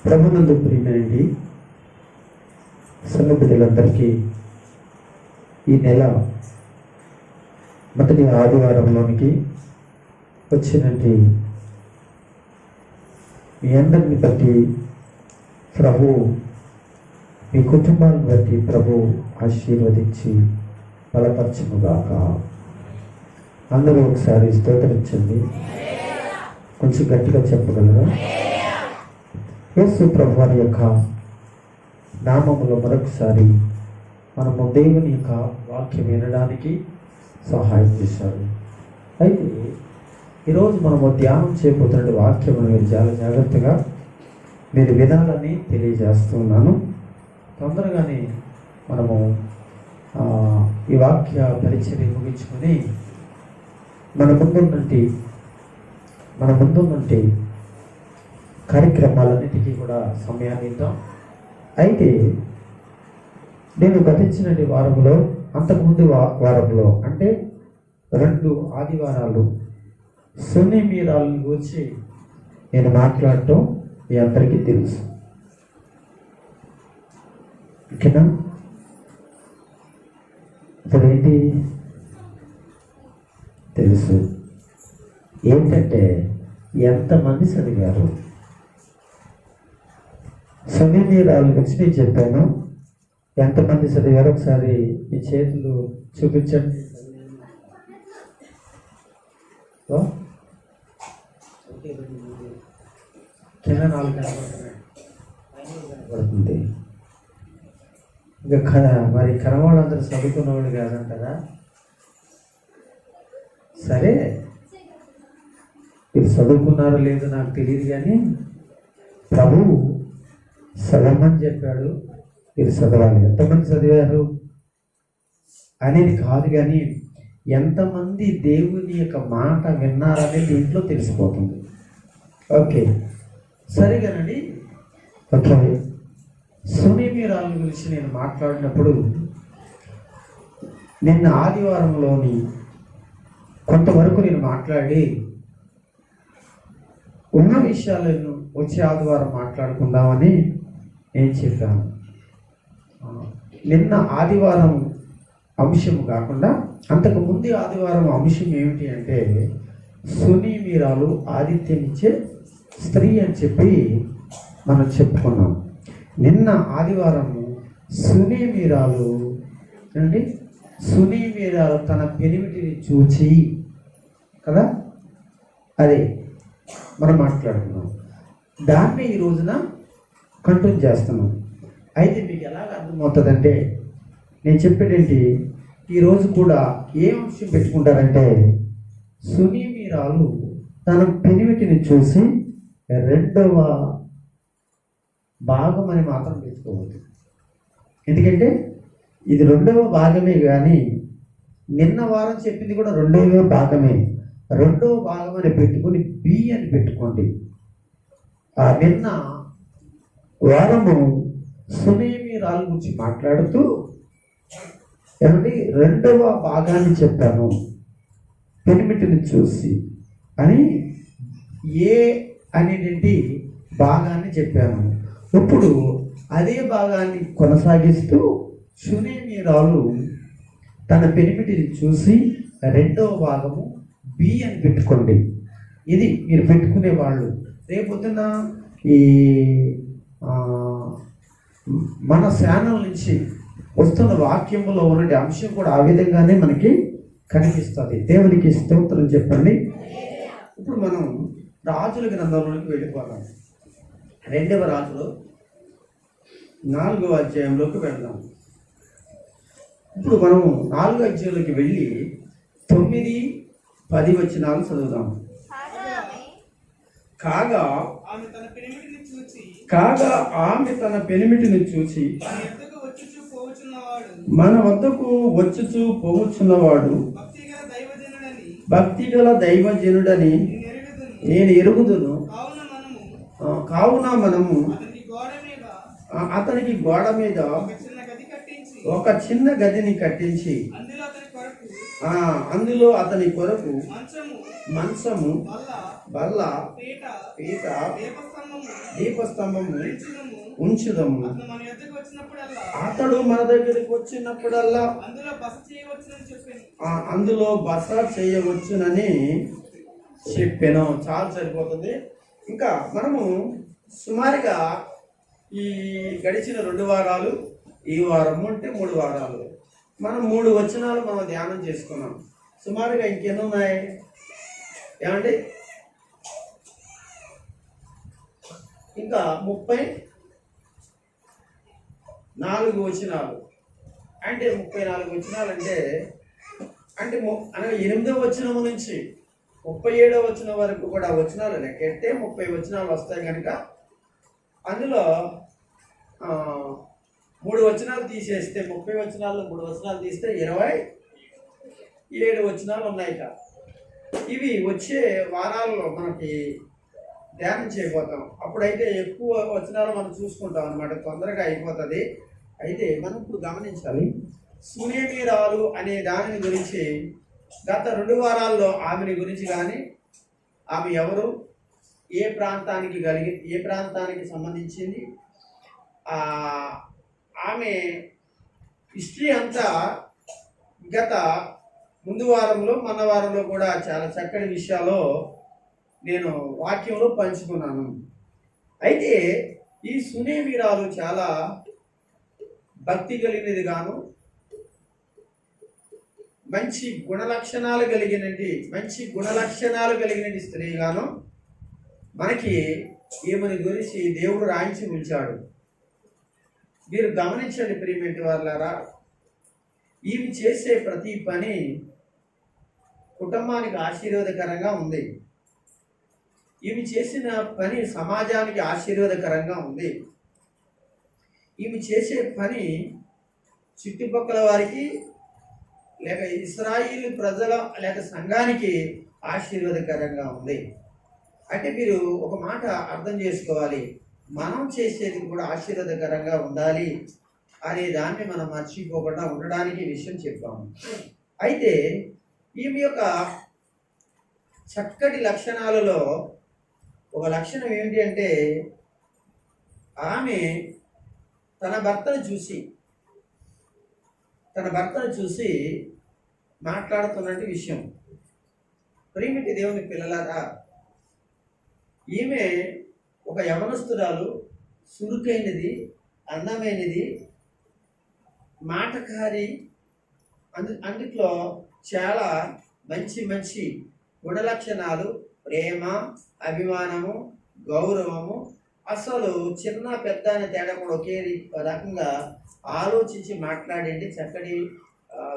ప్రభునందు ప్రియమైనది సంఘ బిడ్డలందరికీ ఈ నెల మొదటి ఆదివారంలోనికి వచ్చినట్టు మీ అందరిని బట్టి ప్రభు, మీ కుటుంబాన్ని బట్టి ప్రభు ఆశీర్వదించి బలపరచునుగాక. అందరూ ఒకసారి స్తోత్రించండి. కొంచెం గట్టిగా చెప్పగలరా? యేసు ప్రభు వారి యొక్క నామములో మరొకసారి మనము దేవుని యొక్క వాక్యం వినడానికి సహాయం చేశారు. అయితే ఈరోజు మనము ధ్యానం చేయబోతున్న వాక్యం మీరు చాలా జాగ్రత్తగా మీరు వినాలని తెలియజేస్తున్నాను. తొందరగానే మనము ఈ వాక్య పరిచయం ముగించుకొని మన ముందున్నటి కార్యక్రమాలన్నిటికీ కూడా సమయాన్ని ఇద్దాం. అయితే నేను గతించిన వారంలో, అంతకుముందు వారంలో అంటే 2 ఆదివారాలు సున్ని మీరాలను గురించి నేను మాట్లాడటం మీ అందరికీ తెలుసు. ఓకేనా? ఇప్పుడేంటి తెలుసు ఏంటంటే ఎంతమంది చదివారు సమీరాల గురించి నేను చెప్పాను. ఎంతమంది చదివారు ఒకసారి మీ చేతులు చూపించండి. కింద 4 కనబడుతుంది. ఇంకా మరి కనవాళ్ళందరూ చదువుకున్నవాడు కాదంటారా? సరే, మీరు చదువుకున్నారో లేదో నాకు తెలియదు, కానీ ప్రభువు చదవమని చెప్పాడు, మీరు చదవాలి. ఎంతమంది చదివారు అనేది కాదు, కానీ ఎంతమంది దేవుని యొక్క మాట విన్నారనేది దీంట్లో తెలిసిపోతుంది. ఓకే, సరిగానండి. ఓకే, సునిమీరాల గురించి నేను మాట్లాడినప్పుడు నిన్న ఆదివారంలోని కొంతవరకు నేను మాట్లాడి ఉన్న విషయాలను వచ్చే ఆదివారం మాట్లాడుకుందామని నేను చెప్పాను. నిన్న ఆదివారం అంశం కాకుండా అంతకు ముందు ఆదివారం అంశం ఏమిటి అంటే సునిమీరాలు ఆతిథ్యమిచ్చే స్త్రీ అని చెప్పి మనం చెప్పుకున్నాం. నిన్న ఆదివారము సునిమీరాలు తన పెనిమిటిని చూచి కదా, అదే మనం మాట్లాడుకున్నాం. దాన్ని ఈ రోజున కంటిన్యూ చేస్తున్నాం. అయితే మీకు ఎలాగ అర్థమవుతుందంటే, నేను చెప్పేదేంటి, ఈరోజు కూడా ఏ అంశం పెట్టుకుంటారంటే సునిమీరాలు తన పెనిమిటిని చూసి 2వ భాగం అని మాత్రం పెట్టుకోవద్దు. ఎందుకంటే ఇది 2వ భాగమే, కానీ నిన్న వారం చెప్పింది కూడా 2వ భాగమే. 2వ భాగం అని పెట్టుకుని బి అని పెట్టుకోండి. నిన్న వారము సునిమీరాల గురించి మాట్లాడుతూ 2వ భాగాన్ని చెప్పాను, పెనిమిటిని చూసి అని ఏ అనేటువంటి భాగాన్ని చెప్పాను. ఇప్పుడు అదే భాగాన్ని కొనసాగిస్తూ సునిమీరాలు తన పెనిమిటిని చూసి 2వ భాగము బి అని పెట్టుకోండి. ఇది మీరు పెట్టుకునే వాళ్ళు రేపొద్దున ఈ మన ఛానల్ నుంచి వస్తున్న వాక్యంలో ఉన్న అంశం కూడా ఆ విధంగానే మనకి కనిపిస్తుంది. దేవునికి స్తోత్రం చెప్పండి. ఇప్పుడు మనం రాజుల గ్రంథంలోకి వెళ్ళిపోతాం. 2వ రాజులు 4వ అధ్యాయంలోకి వెళ్దాం. ఇప్పుడు మనము 4వ అధ్యాయంలోకి వెళ్ళి 9, 10 వచనాలు చదువుదాం. కాగా ఆమె తన పెనిమిటిని చూచి మన వద్దకు వచ్చుచూ పోవచ్చున్నవాడు భక్తిగల దైవజనుడని నేను ఎరుగుదును. కావున మనము అతనికి గోడ మీద ఒక చిన్న గదిని కట్టించి అందులో అతని కొరకు మంచము, మంచము, బల్ల, బల్ల, పీట, పీట, దీపస్తంభము దీపస్తంభము ఉంచుదము. ఉంచుదము. అతను మన యొద్దకు వచ్చినప్పుడల్లా అతడు మన దగ్గరికి వచ్చినప్పుడల్లా అందులో బస చేయవచ్చునని చెప్పాను. అందులో బస చేయవచ్చునని చెప్పాను. చాలా సరిపోతుంది. ఇంకా మనము సుమారుగా ఈ గడిచిన 2 వారాలు, ఈ వారం అంటే 3 వారాలు మనం 3 వచనాలు మనం ధ్యానం చేసుకున్నాం. సుమారుగా ఇంకెన్ని ఉన్నాయి ఏమండి? ఇంకా 34 వచనాలు. అంటే 34 వచనాలు అంటే అనగా 8వ వచనం నుంచి 37వ వచనం వరకు కూడా వచనాలు లెక్కెడితే 30 వచనాలు వస్తాయి కనుక అందులో 3 వచనాలు తీసేస్తే 30 వచనాల్లో 3 వచనాలు తీస్తే 27 వచనాలు ఉన్నాయి. ఇవి వచ్చే వారాల్లో మనకి ధ్యానం చేయబోతాం. అప్పుడైతే ఎక్కువ వచనాలు మనం చూసుకుంటాం అన్నమాట, తొందరగా అయిపోతుంది. అయితే మనం ఇప్పుడు గమనించాలి, సునేమిరాలు అనే దానిని గురించి గత 2 వారాల్లో ఆమెని గురించి కానీ, ఆమె ఎవరు, ఏ ప్రాంతానికి సంబంధించింది, ఆమె హిస్టరీ అంతా గత ముందు వారంలో మన వారంలో కూడా చాలా చక్కటి విషయాలు నేను వాక్యంలో పంచుకున్నాను. అయితే ఈ సునేమిరాలు చాలా భక్తి కలిగినది గాను, మంచి గుణలక్షణాలు కలిగినది స్త్రీ గాను మనకి ఈమెని గురించి దేవుడు రాయించి ఉంచాడు. మీరు గమనించండి ప్రియమైన వారులారా, ఈమె చేసే ప్రతి పని కుటుంబానికి ఆశీర్వాదకరంగా ఉంది. ఈమె చేసిన పని సమాజానికి ఆశీర్వాదకరంగా ఉంది. ఈమె చేసే పని చుట్టుపక్కల వారికి లేక ఇశ్రాయేలు ప్రజల లేక సంఘానికి ఆశీర్వాదకరంగా ఉంది. అంటే మీరు ఒక మాట అర్థం చేసుకోవాలి, మనం చేసేది కూడా ఆశీర్వాదకరంగా ఉండాలి అనే దాన్ని మనం మర్చిపోకుండా ఉండడానికి విషయం చెప్పాము. అయితే ఈమె యొక్క చక్కటి లక్షణాలలో ఒక లక్షణం ఏంటి అంటే, ఆమె తన భర్తను చూసి మాట్లాడుతున్నట్టు విషయం. ప్రియమిటి దేవుని పిల్లలారా, ఈమె ఒక యవనస్తురాలు, చురుకైనది, అందమైనది, మాటకారి, అందుట్లో చాలా మంచి గుణలక్షణాలు, ప్రేమ, అభిమానము, గౌరవము, అసలు చిన్న పెద్ద అనే తేడా కూడా ఒకే రకంగా ఆలోచించి మాట్లాడేది చక్కటి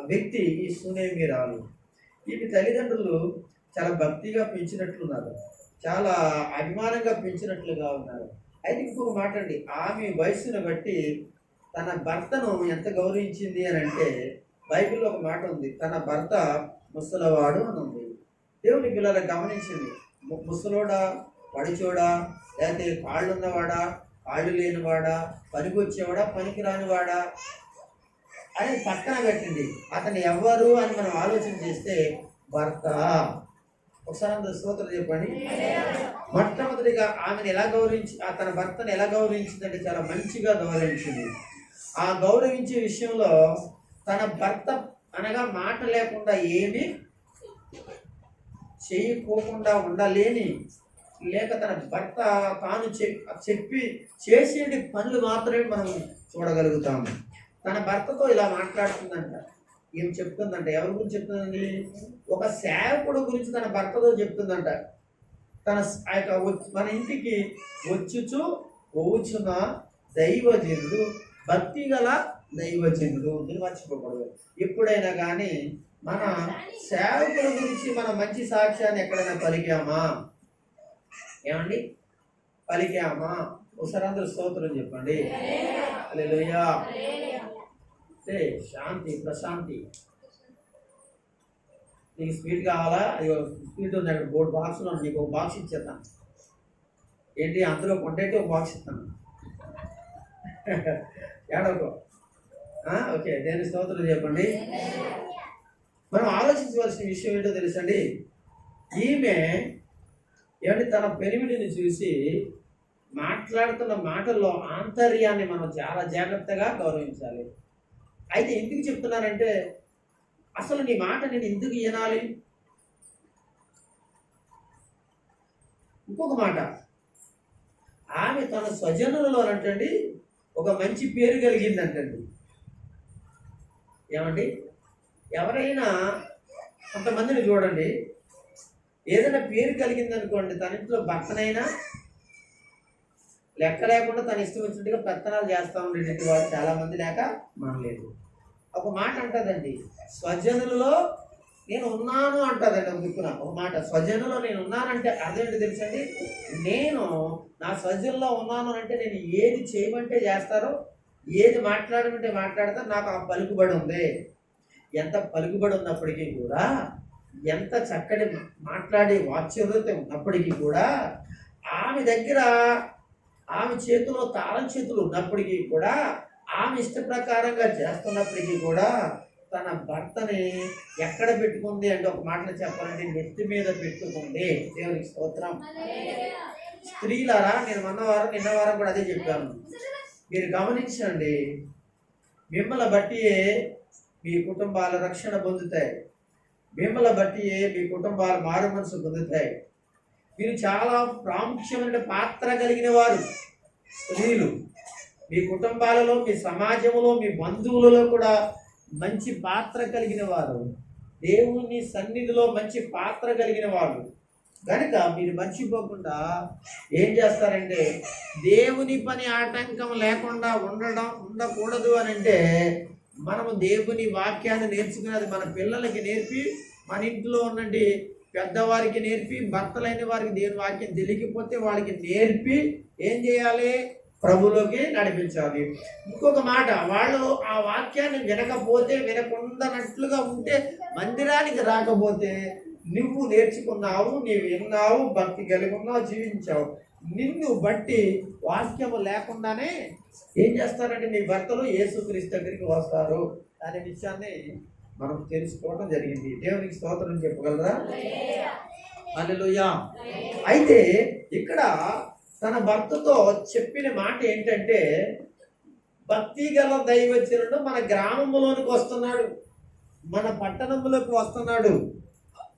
వ్యక్తి ఈ సునేమిరాలు. ఈమె తల్లిదండ్రులు చాలా భక్తిగా పెంచినట్లున్నారు, చాలా అభిమానంగా పెంచినట్లుగా ఉన్నారు. అయితే ఇంకొక మాట అండి, ఆమె వయస్సును బట్టి తన భర్తను ఎంత గౌరవించింది అని అంటే, బైబిల్లో ఒక మాట ఉంది, తన భర్త ముసలవాడు అని ఉంది. దేవుని పిల్లలు గమనించింది, ముసలోడా, పడిచోడా, లేకపోతే కాళ్ళు ఉన్నవాడా, కాళ్ళు లేనివాడా, పనికి వచ్చేవాడా, పనికి రానివాడా అని పక్కన పెట్టింది. అతను ఎవరు అని మనం ఆలోచన చేస్తే భర్త. ఒకసారి అందరూ స్తోత్రం చెప్పండి. మొట్టమొదటిగా ఆమెను ఎలా తన భర్తను ఎలా గౌరవించిందంటే చాలా మంచిగా గౌరవించింది. ఆ గౌరవించే విషయంలో తన భర్త అనగా మాట లేకుండా ఏమి చేయకోకుండా ఉండలేని, లేక తన భర్త తాను చెప్పి చేసేటి పనులు మాత్రమే మనం చూడగలుగుతాము. తన భర్తతో ఇలా మాట్లాడుతుందంట. ఏం చెప్తుందంట? ఎవరి గురించి చెప్తుందండి? ఒక సేవకుడు గురించి తన భర్తతో చెప్తుందంట. మన ఇంటికి పోవుచున్న దైవజనుడు, భక్తి గల దైవజనుడు. మీరు మర్చిపోకూడదు. ఎప్పుడైనా కానీ మన సేవకుల గురించి మన మంచి సాక్ష్యాన్ని ఎక్కడైనా పలికామా? ఏమండి, పలికామా? ఒకసారి అందరూ స్తోత్రం చెప్పండి. హల్లెలూయా. శాంతి, ప్రశాంతి. నీకు స్వీట్ కావాలా? అది స్వీట్ ఉంది అక్కడ, బోర్డు బాక్స్లో నీకు ఒక బాక్స్ ఇచ్చేస్తాను. ఏంటి, అందులో కొంటైతే ఒక బాక్స్ ఇస్తాను. ఏడవకో. ఓకే, దేని స్తోత్రం చెప్పండి. మనం ఆలోచించవలసిన విషయం ఏంటో తెలుసండి. ఈమె ఏమంటే తన పెనిమిటిని చూసి మాట్లాడుతున్న మాటల్లో ఆంతర్యాన్ని మనం చాలా జాగ్రత్తగా గౌరవించాలి. అయితే ఎందుకు చెప్తున్నానంటే, అసలు నీ మాట నేను ఎందుకు వినాలి? ఇంకొక మాట, ఆమె తన స్వజనులలో అంటండి ఒక మంచి పేరు కలిగిందంటండి. ఏమండి, ఎవరైనా కొంతమందిని చూడండి, ఏదైనా పేరు కలిగిందనుకోండి, తన ఇంట్లో భర్తనైనా లెక్క లేకుండా తన ఇష్టం వచ్చినట్టుగా పెత్తనాలు చేస్తూ ఉండేటువంటి వాడు చాలామంది లేక మనలేదు. ఒక మాట అంటుందండి, స్వజనులలో నేను ఉన్నాను అంటుందండి. ఒక దిక్కున ఒక మాట, స్వజనులో నేను ఉన్నానంటే అర్థం ఏంటి తెలుసండి? నేను నా స్వజనులో ఉన్నాను అంటే నేను ఏది చేయమంటే చేస్తారో, ఏది మాట్లాడమంటే మాట్లాడతాను. నాకు ఆ పలుకుబడి ఉంది. ఎంత పలుకుబడి ఉన్నప్పటికీ కూడా, ఎంత చక్కటి మాట్లాడే వాక్యత ఉన్నప్పటికీ కూడా, ఆమె దగ్గర ఆమె చేతిలో తాళం చేతులు ఉన్నప్పటికీ కూడా, ఆమె ఇష్ట ప్రకారంగా చేస్తున్నప్పటికీ కూడా తన భర్తని ఎక్కడ పెట్టుకుంది అంటే, ఒక మాటలో చెప్పాలంటే నెత్తి మీద పెట్టుకుంది. దేవునికి స్తోత్రం. స్త్రీలారా, నేను నిన్న వారం కూడా అదే చెప్పాను. మీరు గమనించండి, మిమ్మల్ని బట్టి మీ కుటుంబాల రక్షణ పొందుతాయి. మిమ్మల్ని బట్టి మీ కుటుంబాలు మారు మనసు పొందుతాయి. మీరు చాలా ప్రాముఖ్యమైన పాత్ర కలిగిన వారు స్త్రీలు. మీ కుటుంబాలలో, మీ సమాజంలో, మీ బంధువులలో కూడా మంచి పాత్ర కలిగిన వారు. దేవుని సన్నిధిలో మంచి పాత్ర కలిగిన వాళ్ళు కనుక మీరు మర్చిపోకుండా ఏం చేస్తారంటే, దేవుని పని ఆటంకం లేకుండా ఉండకూడదు అని అంటే, మనము దేవుని వాక్యాన్ని నేర్చుకున్నది మన పిల్లలకి నేర్పి, మన ఇంట్లో ఉన్నది పెద్దవారికి నేర్పి, భర్తలైన వారికి దేవుని వాక్యం తెలియకపోతే వాళ్ళకి నేర్పి ఏం చేయాలి? ప్రభులోకి నడిపించాలి. ఇంకొక మాట, వాళ్ళు ఆ వాక్యాన్ని వినకపోతే, వినకుండానట్లుగా ఉంటే, మందిరానికి రాకపోతే, నువ్వు నేర్చుకున్నావు, నీవు విన్నావు, భక్తి కలిగి ఉన్నావు, జీవించావు, నిన్ను బట్టి వాక్యము లేకుండానే ఏం చేస్తారంటే నీ భర్తలు యేసుక్రీస్తు దగ్గరికి వస్తారు అనే విషయాన్ని మనం తెలుసుకోవడం జరిగింది. దేవునికి స్తోత్రం చెప్పగలరా? హల్లెలూయా. అయితే ఇక్కడ తన భర్తతో చెప్పిన మాట ఏంటంటే, భక్తి గల దైవజనుడు మన గ్రామంలోనికి వస్తున్నాడు, మన పట్టణంలోకి వస్తున్నాడు.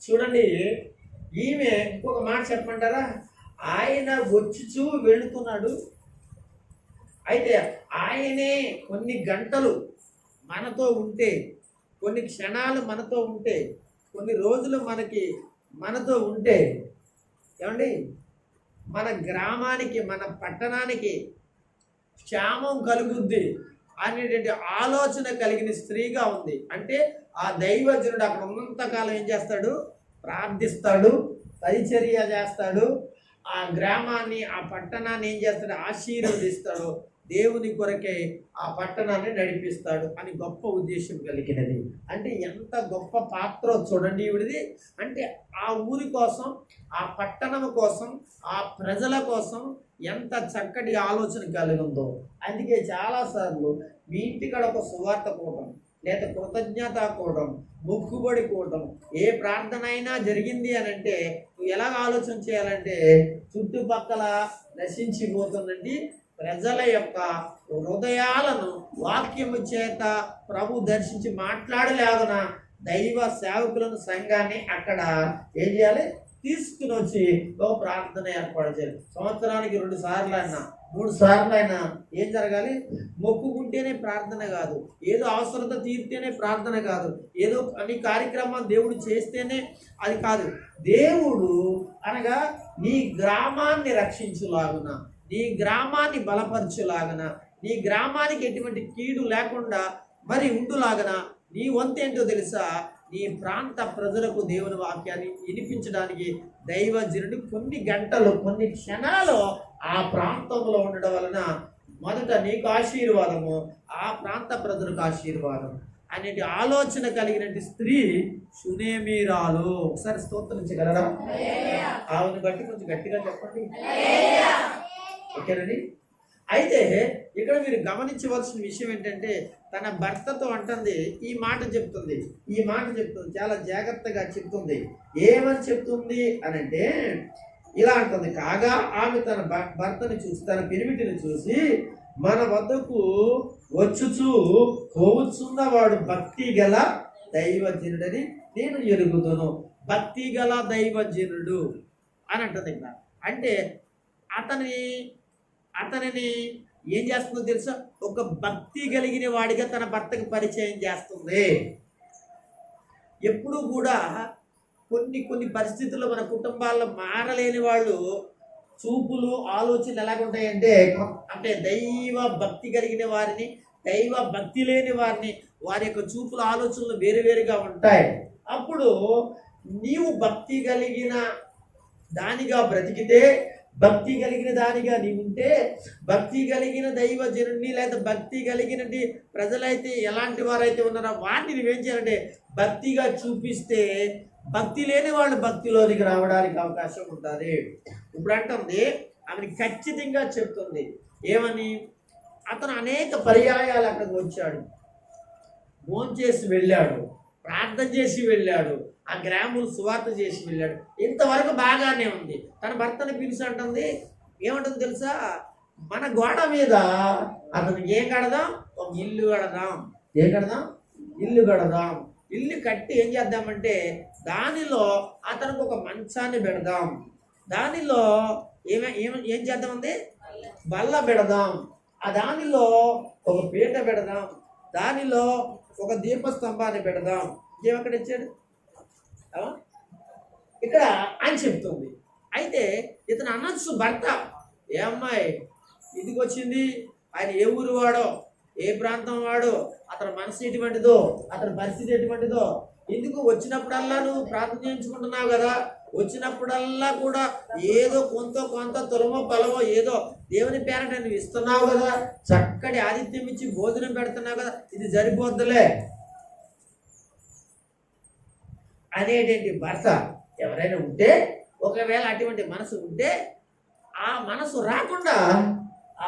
చూడండి, ఈమె ఇంకొక మాట చెప్పమంటారా? ఆయన వచ్చుచూ వెళుతున్నాడు. అయితే ఆయనే కొన్ని గంటలు మనతో ఉంటే, కొన్ని క్షణాలు మనతో ఉంటే, కొన్ని రోజులు మనతో ఉంటే, ఏమండి, మన గ్రామానికి, మన పట్టణానికి క్షేమం కలుగుద్ది అనేటువంటి ఆలోచన కలిగిన స్త్రీగా ఉంది. అంటే ఆ దైవజనుడు అక్కడ ఉన్నంతకాలం ఏం చేస్తాడు? ప్రార్థిస్తాడు, పరిచర్య చేస్తాడు, ఆ గ్రామాన్ని, ఆ పట్టణాన్ని ఏం చేస్తాడు? ఆశీర్వదిస్తాడు, దేవుని కొరకే ఆ పట్టణాన్ని నడిపిస్తాడు అని గొప్ప ఉద్దేశం కలిగినది. అంటే ఎంత గొప్ప పాత్ర చూడండి ఈవిడిది. అంటే ఆ ఊరి కోసం, ఆ పట్టణం కోసం, ఆ ప్రజల కోసం ఎంత చక్కటి ఆలోచన కలిగి ఉందో. అందుకే చాలాసార్లు మీ ఇంటికాడ ఒక సువార్త కూటం, లేదా కృతజ్ఞత కూటం, మొక్కుబడి కూటం, ఏ ప్రార్థన అయినా జరిగింది అని అంటే నువ్వు ఎలాగ ఆలోచన చేయాలంటే, చుట్టుపక్కల నశించిపోతుందండి ప్రజల యొక్క హృదయాలను వాక్యము చేత ప్రభు దర్శించి మాట్లాడలేగున దైవ సేవకులను, సంఘాన్ని అక్కడ ఏం చేయాలి? తీసుకుని వచ్చి ఒక ప్రార్థన ఏర్పాటు చేయాలి. సంవత్సరానికి 2 సార్లు అయినా, 3 సార్లు అయినా ఏం జరగాలి? మొక్కుకుంటేనే ప్రార్థన కాదు, ఏదో అవసరత తీరితేనే ప్రార్థన కాదు, ఏదో అన్ని కార్యక్రమాలు దేవుడు చేస్తేనే అది కాదు. దేవుడు అనగా నీ గ్రామాన్ని రక్షించులాగున, నీ గ్రామాన్ని బలపరచులాగన, నీ గ్రామానికి ఎటువంటి కీడు లేకుండా మరి ఉండులాగన నీ వంతేంటో తెలుసా? నీ ప్రాంత ప్రజలకు దేవుని వాక్యాన్ని వినిపించడానికి దైవజనుడు కొన్ని గంటలు, కొన్ని క్షణాలు ఆ ప్రాంతంలో ఉండడం వలన మొదట నీకు ఆశీర్వాదము, ఆ ప్రాంత ప్రజలకు ఆశీర్వాదం అనేటి ఆలోచన కలిగినటువంటి స్త్రీ షూనేమీరాలు. ఒకసారి స్తోత్రించగలరా? ఆమెను బట్టి కొంచెం గట్టిగా చెప్పండి. ఓకేనండి. అయితే ఇక్కడ మీరు గమనించవలసిన విషయం ఏంటంటే, తన భర్తతో అంటుంది, ఈ మాట చెప్తుంది, చాలా జాగ్రత్తగా చెప్తుంది. ఏమని చెప్తుంది అని అంటే ఇలా అంటుంది, కాగా ఆమె తన భర్తని చూసి, తన పెనిమిటిని చూసి, మన వద్దకు వచ్చుచు పోవచ్చున్నవాడు భక్తి గల దైవజనుడని నేను ఎరుగుదును. భక్తి గల దైవజనుడు అని అంటుంది. ఇక్కడ అంటే అతనిని ఏం చేస్తుందో తెలుసా, ఒక భక్తి కలిగిన వాడిగా తన భర్తకి పరిచయం చేస్తుంది. ఎప్పుడూ కూడా కొన్ని పరిస్థితుల్లో మన కుటుంబాల్లో మారలేని వాళ్ళు చూపులు ఆలోచనలు ఎలాగుంటాయంటే, అంటే దైవ భక్తి కలిగిన వారిని, దైవ భక్తి లేని వారిని, వారి యొక్క చూపుల ఆలోచనలు వేరువేరుగా ఉంటాయి. అప్పుడు నీవు భక్తి కలిగిన దానిగా బ్రతికితే, భక్తి కలిగిన దానిగా నీవుంటే, భక్తి కలిగిన దైవజనుడిని లేదా భక్తి కలిగిన ప్రజలైతే ఎలాంటి వారైతే ఉన్నారో వాటిని నువ్వేం చేయాలంటే భక్తిగా చూపిస్తే భక్తి లేని వాళ్ళు భక్తిలోనికి రావడానికి అవకాశం ఉంటుంది. ఇప్పుడు అంటుంది, ఆమెను ఖచ్చితంగా చెప్తుంది ఏమని, అతను అనేక పర్యాయాలు అక్కడికి వచ్చాడు, భోంచేసి వెళ్ళాడు, ప్రార్థన చేసి వెళ్ళాడు, ఆ గ్రాములు సువార్త చేసి వెళ్ళాడు, ఇంతవరకు బాగానే ఉంది. తన భర్తని పిలిచి అంటుంది, ఏమంటుంది తెలుసా, మన గోడ మీద అతనికి ఏం కడదాం, ఒక ఇల్లు కడదాం. ఏం కడదాం? ఇల్లు కడదాం. ఇల్లు కట్టి ఏం చేద్దామంటే దానిలో అతనికి ఒక మంచాన్ని పెడదాం, దానిలో ఏం చేద్దామండి, బల్ల పెడదాం, ఆ దానిలో ఒక పీట పెడదాం, దానిలో ఒక దీపస్తంభాన్ని పెడదాం. ఏమక్కడ ఇచ్చాడు ఇక్కడ అని చెప్తుంది. అయితే ఇతను అనొచ్చు భర్త, ఏ అమ్మాయి ఇదికి వచ్చింది, ఆయన ఏ ఊరు వాడో, ఏ ప్రాంతం వాడో, అతని మనసు ఎటువంటిదో, అతని పరిస్థితి ఎటువంటిదో, ఎందుకు వచ్చినప్పుడల్లా నువ్వు ప్రార్థన చేయించుకుంటున్నావు కదా, వచ్చినప్పుడల్లా కూడా ఏదో కొంత తులమో పలమో ఏదో దేవుని పేరట నువ్వు ఇస్తున్నావు కదా, చక్కటి ఆతిథ్యం ఇచ్చి భోజనం పెడుతున్నావు కదా, ఇది సరిపోద్దులే అనేటువంటి భర్త ఎవరైనా ఉంటే, ఒకవేళ అటువంటి మనసు ఉంటే, ఆ మనసు రాకుండా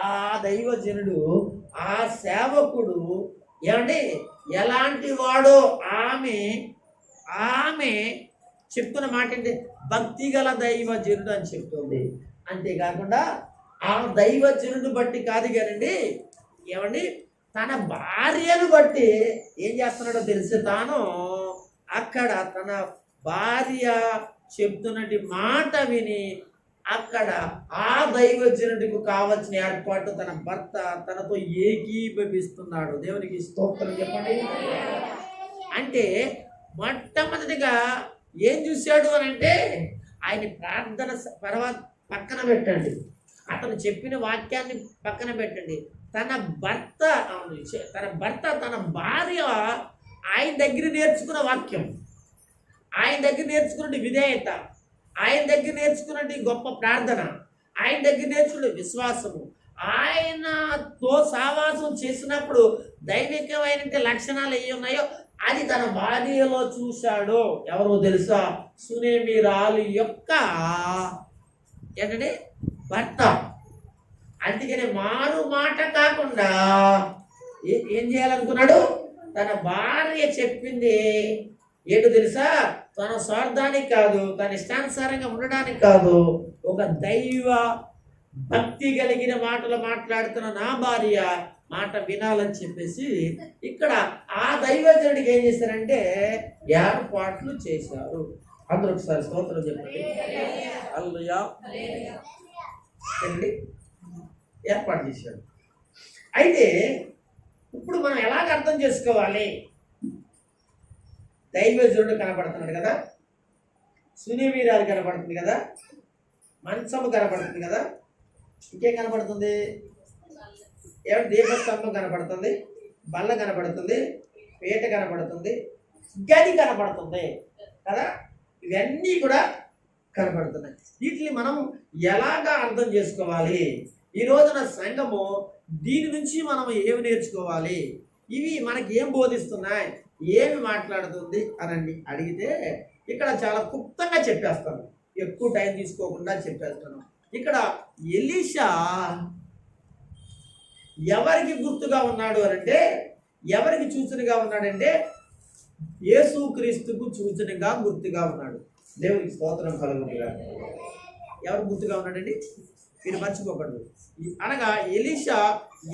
ఆ దైవజనుడు, ఆ సేవకుడు ఏమండి ఎలాంటి వాడో ఆమె చెప్తున్న మాట ఏంటి, భక్తి గల దైవజనుడు అని చెప్తుంది. అంతేకాకుండా ఆ దైవజనుడు బట్టి కాదు కానండి, ఏమండి తన భార్యను బట్టి ఏం చేస్తున్నాడో తెలిసి, తాను అక్కడ తన భార్య చెప్తున్నటి మాట విని అక్కడ ఆ దైవజనుడికి కావలసిన ఏర్పాటు తన భర్త తనతో ఏకీభవిస్తున్నాడు. దేవునికి స్తోత్రం చెప్పండి. అంటే మొట్టమొదటిగా ఏం చూశాడు అని అంటే, ఆయన ప్రార్థన పక్కన పెట్టండి, అతను చెప్పిన వాక్యాన్ని పక్కన పెట్టండి, తన భర్త తన భార్య ఆయన దగ్గర నేర్చుకున్న వాక్యం, ఆయన దగ్గర నేర్చుకున్న విధేయత, ఆయన దగ్గర నేర్చుకున్నట్టు గొప్ప ప్రార్థన, ఆయన దగ్గర నేర్చుకున్న విశ్వాసము, ఆయనతో సావాసం చేసినప్పుడు దైవికమైన లక్షణాలు ఏ ఉన్నాయో అది తన భార్యలో చూశాడు. ఎవరో తెలుసా, సునేమిరాలు యొక్క ఏంటంటే భర్త. అందుకని మారు మాట కాకుండా ఏం చేయాలనుకున్నాడు, తన భార్య చెప్పింది ఏంటో తెలుసా, తన స్వార్థానికి కాదు, తన ఇష్టానుసారంగా ఉండడానికి కాదు, ఒక దైవ భక్తి కలిగిన మాటలు మాట్లాడుతున్న నా భార్య మాట వినాలని చెప్పేసి ఇక్కడ ఆ దైవజనుడికి ఏం చేశారంటే ఏర్పాట్లు చేశారు. అందరూ ఒకసారి స్తోత్రం చెప్పండి. హల్లెలూయా. ఏర్పాటు చేశాడు. అయితే ఇప్పుడు మనం ఎలాగ అర్థం చేసుకోవాలి, దైవజనుడు కనపడుతున్నాడు కదా, సునేమిరాలు కనపడుతుంది కదా, మంచము కనపడుతుంది కదా, ఇంకేం కనపడుతుంది, ఏమంటే దీపస్తంభం కనపడుతుంది, బల్ల కనపడుతుంది, పీట కనపడుతుంది, గది కనపడుతుంది కదా, ఇవన్నీ కూడా కనపడుతున్నాయి. వీటిని మనం ఎలాగా అర్థం చేసుకోవాలి, ఈ రోజున సంఘము దీని నుంచి మనం ఏమి నేర్చుకోవాలి, ఇవి మనకి ఏం బోధిస్తున్నాయి, ఏమి మాట్లాడుతుంది అని అడిగితే ఇక్కడ చాలా క్లుప్తంగా చెప్పేస్తాను, ఎక్కువ టైం తీసుకోకుండా చెప్పేస్తాను. ఇక్కడ ఎలీషా ఎవరికి గుర్తుగా ఉన్నాడు అంటే, ఎవరికి సూచనగా ఉన్నాడంటే యేసుక్రీస్తుకు సూచనగా గుర్తుగా ఉన్నాడు. దేవునికి స్తోత్రం కలుగునుగా. ఎవరు గుర్తుగా ఉన్నాడండి? మీరు మర్చిపోకూడదు. అనగా ఎలీషా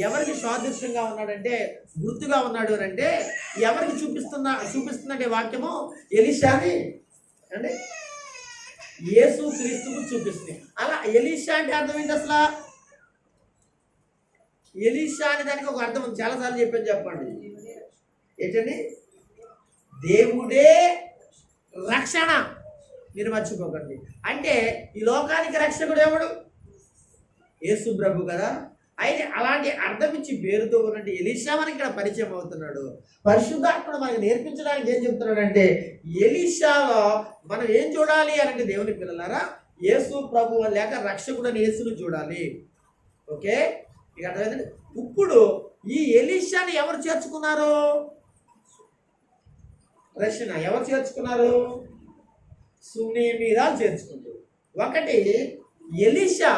ఎవరికి సాదృశ్యంగా ఉన్నాడంటే గుర్తుగా ఉన్నాడు అని అంటే ఎవరికి చూపిస్తుందంటే వాక్యము ఎలీషాని అంటే యేసుక్రీస్తుకు చూపిస్తుంది. అలా ఎలీషా అంటే అర్థం ఏంటి అసలు? ఎలీషా అనే దానికి ఒక అర్థం ఉంది, చాలాసార్లు చెప్పండి. ఏంటండి? దేవుడే రక్షణ. మీరు మర్చిపోకండి. అంటే ఈ లోకానికి రక్షకుడు ఎవడు? యేసు ప్రభు కదా. అయితే అలాంటి అర్థం ఇచ్చి పేరుతో ఉన్నట్టు ఎలీషా మనకి ఇక్కడ పరిచయం అవుతున్నాడు. పరిశుద్ధాత్ముడు మనకి నేర్పించడానికి ఏం చెప్తున్నాడంటే ఎలీషాలో మనం ఏం చూడాలి అంటే దేవుని పిల్లలారా యేసు ప్రభు లేక రక్షకుడని యేసును చూడాలి. ఓకే, మీకు అర్థమైందండి. ఇప్పుడు ఈ ఎలీషాని ఎవరు చేర్చుకున్నారు? రక్షణ ఎవరు చేర్చుకున్నారు? సునేమీరాలు చేర్చుకుంటారు. ఒకటి ఎలీషా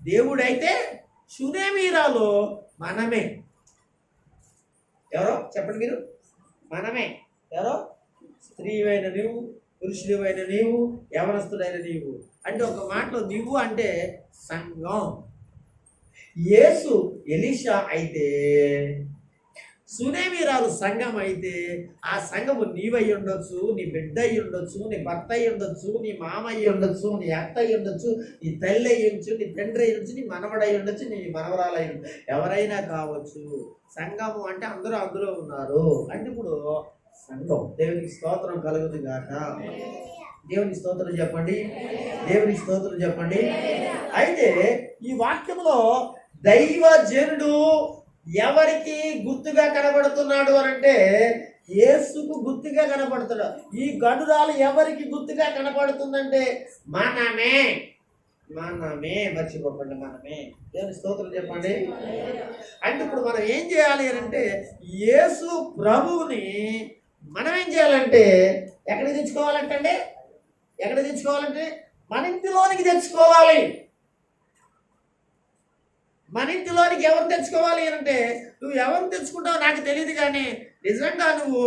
దేవుడైతే సునేమీరాలు మనమే. ఎవరో చెప్పండి మీరు? మనమే. ఎవరో? స్త్రీవైన నీవు, పురుషుడివైన నీవు, యవనస్తుడైన నీవు. అంటే ఒక మాటలో నీవు అంటే సంఘం. యేసు ఎలీషా అయితే సునేమీరాలు సంఘం అయితే ఆ సంఘము నీవై ఉండొచ్చు, నీ బిడ్డ అయి ఉండొచ్చు, నీ భర్త అయి ఉండొచ్చు, నీ మామ అయి ఉండొచ్చు, నీ అత్త అయి ఉండొచ్చు, నీ తల్లి అయి ఉండొచ్చు, నీ తండ్రి అయి ఉండొచ్చు, నీ మనవడై ఉండొచ్చు, నీ మనవరాలు అయి ఉండొచ్చు, ఎవరైనా కావచ్చు. సంఘము అంటే అందరూ అందులో ఉన్నారు. అంటే ఇప్పుడు సంఘం. దేవునికి స్తోత్రం కలుగుతుంది గాక. దేవునికి స్తోత్రం చెప్పండి. దేవునికి స్తోత్రం చెప్పండి. అయితే ఈ వాక్యంలో దైవజనుడు ఎవరికి గుర్తుగా కనబడుతున్నాడు అనంటే యేసుకు గుర్తుగా కనబడుతున్నాడు. ఈ గనురాలు ఎవరికి గుర్తుగా కనబడుతుందంటే మనమే. మర్చిపోకండి, మనమే. దేవుని స్తోత్రం చెప్పండి. అంటే ఇప్పుడు మనం ఏం చేయాలి అంటే యేసు ప్రభువుని మనం ఏం చేయాలంటే ఎక్కడికి తెచ్చుకోవాలంటే మన ఇంటిలోనికి తెచ్చుకోవాలి. మన ఇంటిలోనికి ఎవరు తెచ్చుకోవాలి అంటే నువ్వు ఎవరు తెచ్చుకుంటావో నాకు తెలియదు, కానీ నిజంగా నువ్వు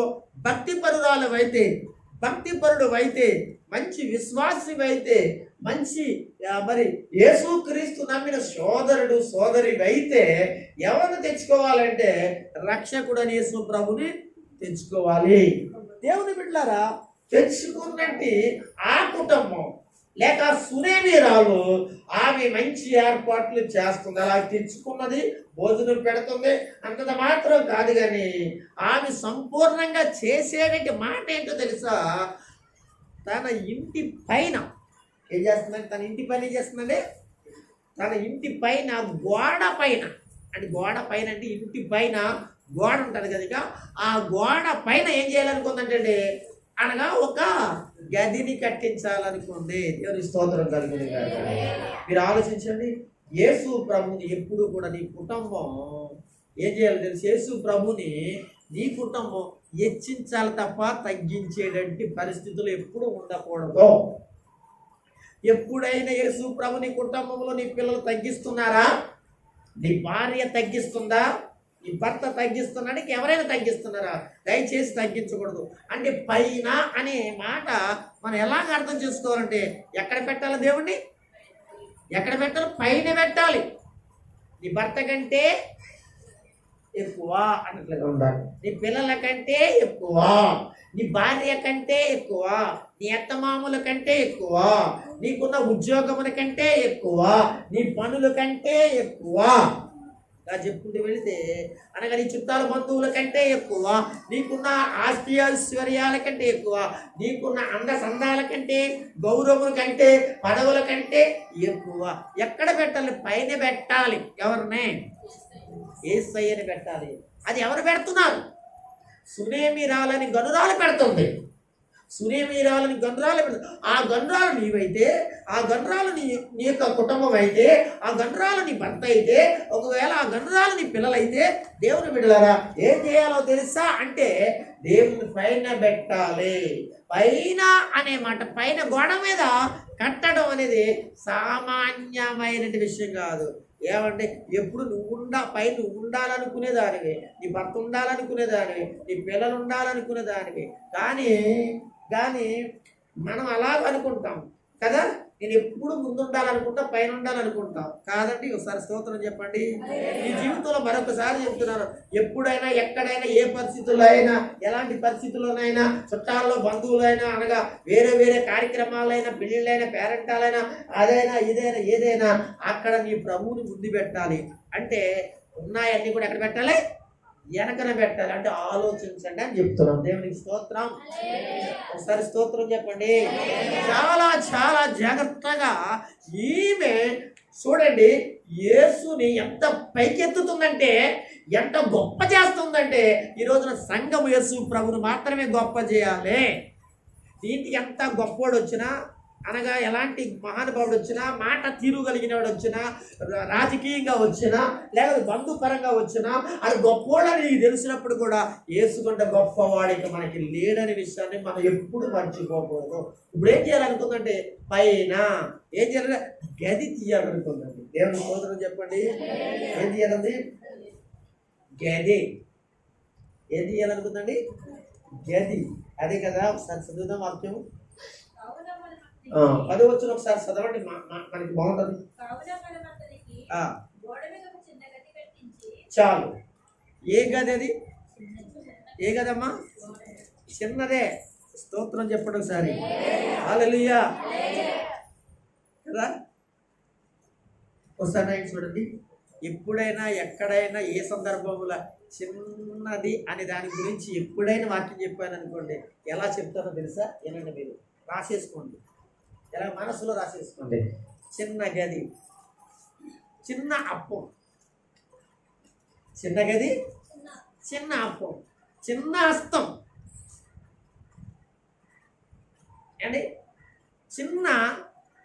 భక్తిపరుడు అయితే మంచి విశ్వాసివైతే మంచి మరి యేసుక్రీస్తు నమ్మిన సోదరుడు సోదరి అయితే ఎవరిని తెచ్చుకోవాలంటే రక్షకుడని యేసు ప్రభుని తెచ్చుకోవాలి. దేవుని బిడ్డలారా, తెచ్చుకున్నట్టు ఆ కుటుంబం లేక సునేమీరాలు ఆమె మంచి ఏర్పాట్లు చేస్తుంది. అలా తెచ్చుకున్నది భోజనం పెడుతుంది అంతది మాత్రం కాదు, కానీ ఆమె సంపూర్ణంగా చేసేటువంటి మాట ఏంటో తెలుసా? తన ఇంటి పైన ఏం చేస్తుందంటే తన ఇంటి పైన ఏం చేస్తుందంటే తన ఇంటి పైన గోడ పైన అంటే ఇంటి పైన గోడ ఉంటుంది కదా, ఆ గోడ పైన ఏం చేయాలనుకుందంటే అనగా ఒక గదిని కట్టించాలనుకుంది. దేవుని స్తోత్రం కలుగుతుంది. మీరు ఆలోచించండి, యేసు ప్రభుని ఎప్పుడు కూడా నీ కుటుంబం ఏం చేయాలి తెలుసు? యేసు ప్రభుని నీ కుటుంబం హెచ్చించాలి తప్ప తగ్గించేటువంటి పరిస్థితులు ఎప్పుడు ఉండకూడదు. ఎప్పుడైనా యేసు ప్రభు నీ కుటుంబంలో నీ పిల్లలు తగ్గిస్తున్నారా? నీ భార్య తగ్గిస్తుందా? నీ భర్త తగ్గిస్తున్నాడు? ఎవరైనా తగ్గిస్తున్నారా? దయచేసి తగ్గించకూడదు. అంటే పైన అనే మాట మనం ఎలాగ అర్థం చేసుకోవాలంటే ఎక్కడ పెట్టాలి? దేవుణ్ణి ఎక్కడ పెట్టాలి? పైన పెట్టాలి. నీ భర్త కంటే ఎక్కువ అన్నట్లుగా ఉండాలి, నీ పిల్లల కంటే ఎక్కువ, నీ భార్య కంటే ఎక్కువ, నీ అత్తమామల కంటే ఎక్కువ, నీకున్న ఉద్యోగముల కంటే ఎక్కువ, నీ పనుల కంటే ఎక్కువ చెప్పుకుంటూ వెళితే అనగా నీ చుట్టాల బంధువుల కంటే ఎక్కువ, నీకున్న ఆస్తి ఐశ్వర్యాల కంటే ఎక్కువ, నీకున్న అంద సందాల కంటే, గౌరవముల కంటే, పదవుల కంటే ఎక్కువ. ఎక్కడ పెట్టాలి? పైన పెట్టాలి. ఎవరినే? యేసయ్యని పెట్టాలి. అది ఎవరు పెడుతున్నారు? సునేమీరాలని గనురాలు పెడుతుంది. సునేమీరాలని గనురాలు పెడుతుంది. ఆ గనురాలు నీవైతే, ఆ గనురాలు నీ యొక్క కుటుంబం అయితే, ఆ గనురాలు నీ భర్త అయితే, ఒకవేళ ఆ గనురాలు నీ పిల్లలైతే దేవుని బిడ్డలారా ఏం చేయాలో తెలుసా అంటే దేవుని పైన పెట్టాలి. పైన అనే మాట పైన గోడ మీద కట్టడం అనేది సామాన్యమైన విషయం కాదు. ఏమంటే ఎప్పుడు నువ్వు ఉండాలనుకునేదానివి, నీ భర్త ఉండాలనుకునేదానివి, నీ పిల్లలు ఉండాలనుకునేదానివి. కానీ మనం అలాగ అనుకుంటాం కదా, నేను ఎప్పుడు ముందుండాలనుకుంటా, పైన ఉండాలనుకుంటాం. కాదండి, ఒకసారి స్తోత్రం చెప్పండి. ఈ జీవితంలో మరొకసారి చెప్తున్నాను, ఎప్పుడైనా ఎక్కడైనా ఏ పరిస్థితుల్లో అయినా, ఎలాంటి పరిస్థితుల్లోనైనా, చుట్టాల్లో బంధువులైనా, అనగా వేరే వేరే కార్యక్రమాలైనా, పెళ్ళిళ్ళైనా, పేరెంటాలైనా, అదైనా ఇదైనా ఏదైనా అక్కడ నీ ప్రభువుని ముందు పెట్టాలి. అంటే ఉన్నాయన్నీ కూడా ఎక్కడ పెట్టాలి? వెనకన పెట్టాలి. అంటే ఆలోచించండి అని చెప్తున్నాం. దేవునికి స్తోత్రం. ఒకసారి స్తోత్రం చెప్పండి. చాలా చాలా జాగ్రత్తగా ఈమె చూడండి, యేసుని ఎంత పైకెత్తుతుందంటే, ఎంత గొప్ప చేస్తుందంటే, ఈ రోజున సంఘం యేసు ప్రభుని మాత్రమే గొప్ప చేయాలి. దీనికి ఎంత గొప్పవాడు వచ్చినా, అనగా ఎలాంటి మహానుభావుడు వచ్చినా, మాట తీరుగలిగిన వాడు వచ్చినా, రాజకీయంగా వచ్చినా, లేకపోతే బంధుపరంగా వచ్చినా, అది గొప్పవాడని నీకు తెలిసినప్పుడు కూడా యేసుకుంటే గొప్పవాడికి మనకి లేడని విషయాన్ని మనం ఎప్పుడు మర్చిపోకూడదు. ఇప్పుడు ఏం చేయాలనుకుందంటే, పైన ఏం చేయాలంటే గది తీయాలనుకుందండి. దేవుని సోదరులు చెప్పండి, ఏం తీయాలండి? గది. ఏం తీయాలనుకుందండి? గది. అదే కదా, ఒకసారి చదువుదాం వాక్యం. 10 వచ్చిన ఒకసారి చదవండి, మనకి బాగుంటుంది. చాలు. ఏ గది అది? ఏ గదమ్మా? చిన్నదే. స్తోత్రం చెప్పండి ఒకసారి. హల్లెలూయా కదా. ఒకసారి చూడండి, ఎప్పుడైనా ఎక్కడైనా ఏ సందర్భంలో చిన్నది అనే దాని గురించి ఎప్పుడైనా వాక్యం చెప్పాను అనుకోండి, ఎలా చెప్తారో తెలుసా? ఏనండి, మీరు రాసేసుకోండి, ఎలా మనసులో రాసేసుకోండి. చిన్న గది, చిన్న అప్పం. చిన్న గది, చిన్న అప్పం, చిన్న హస్తం అండి, చిన్న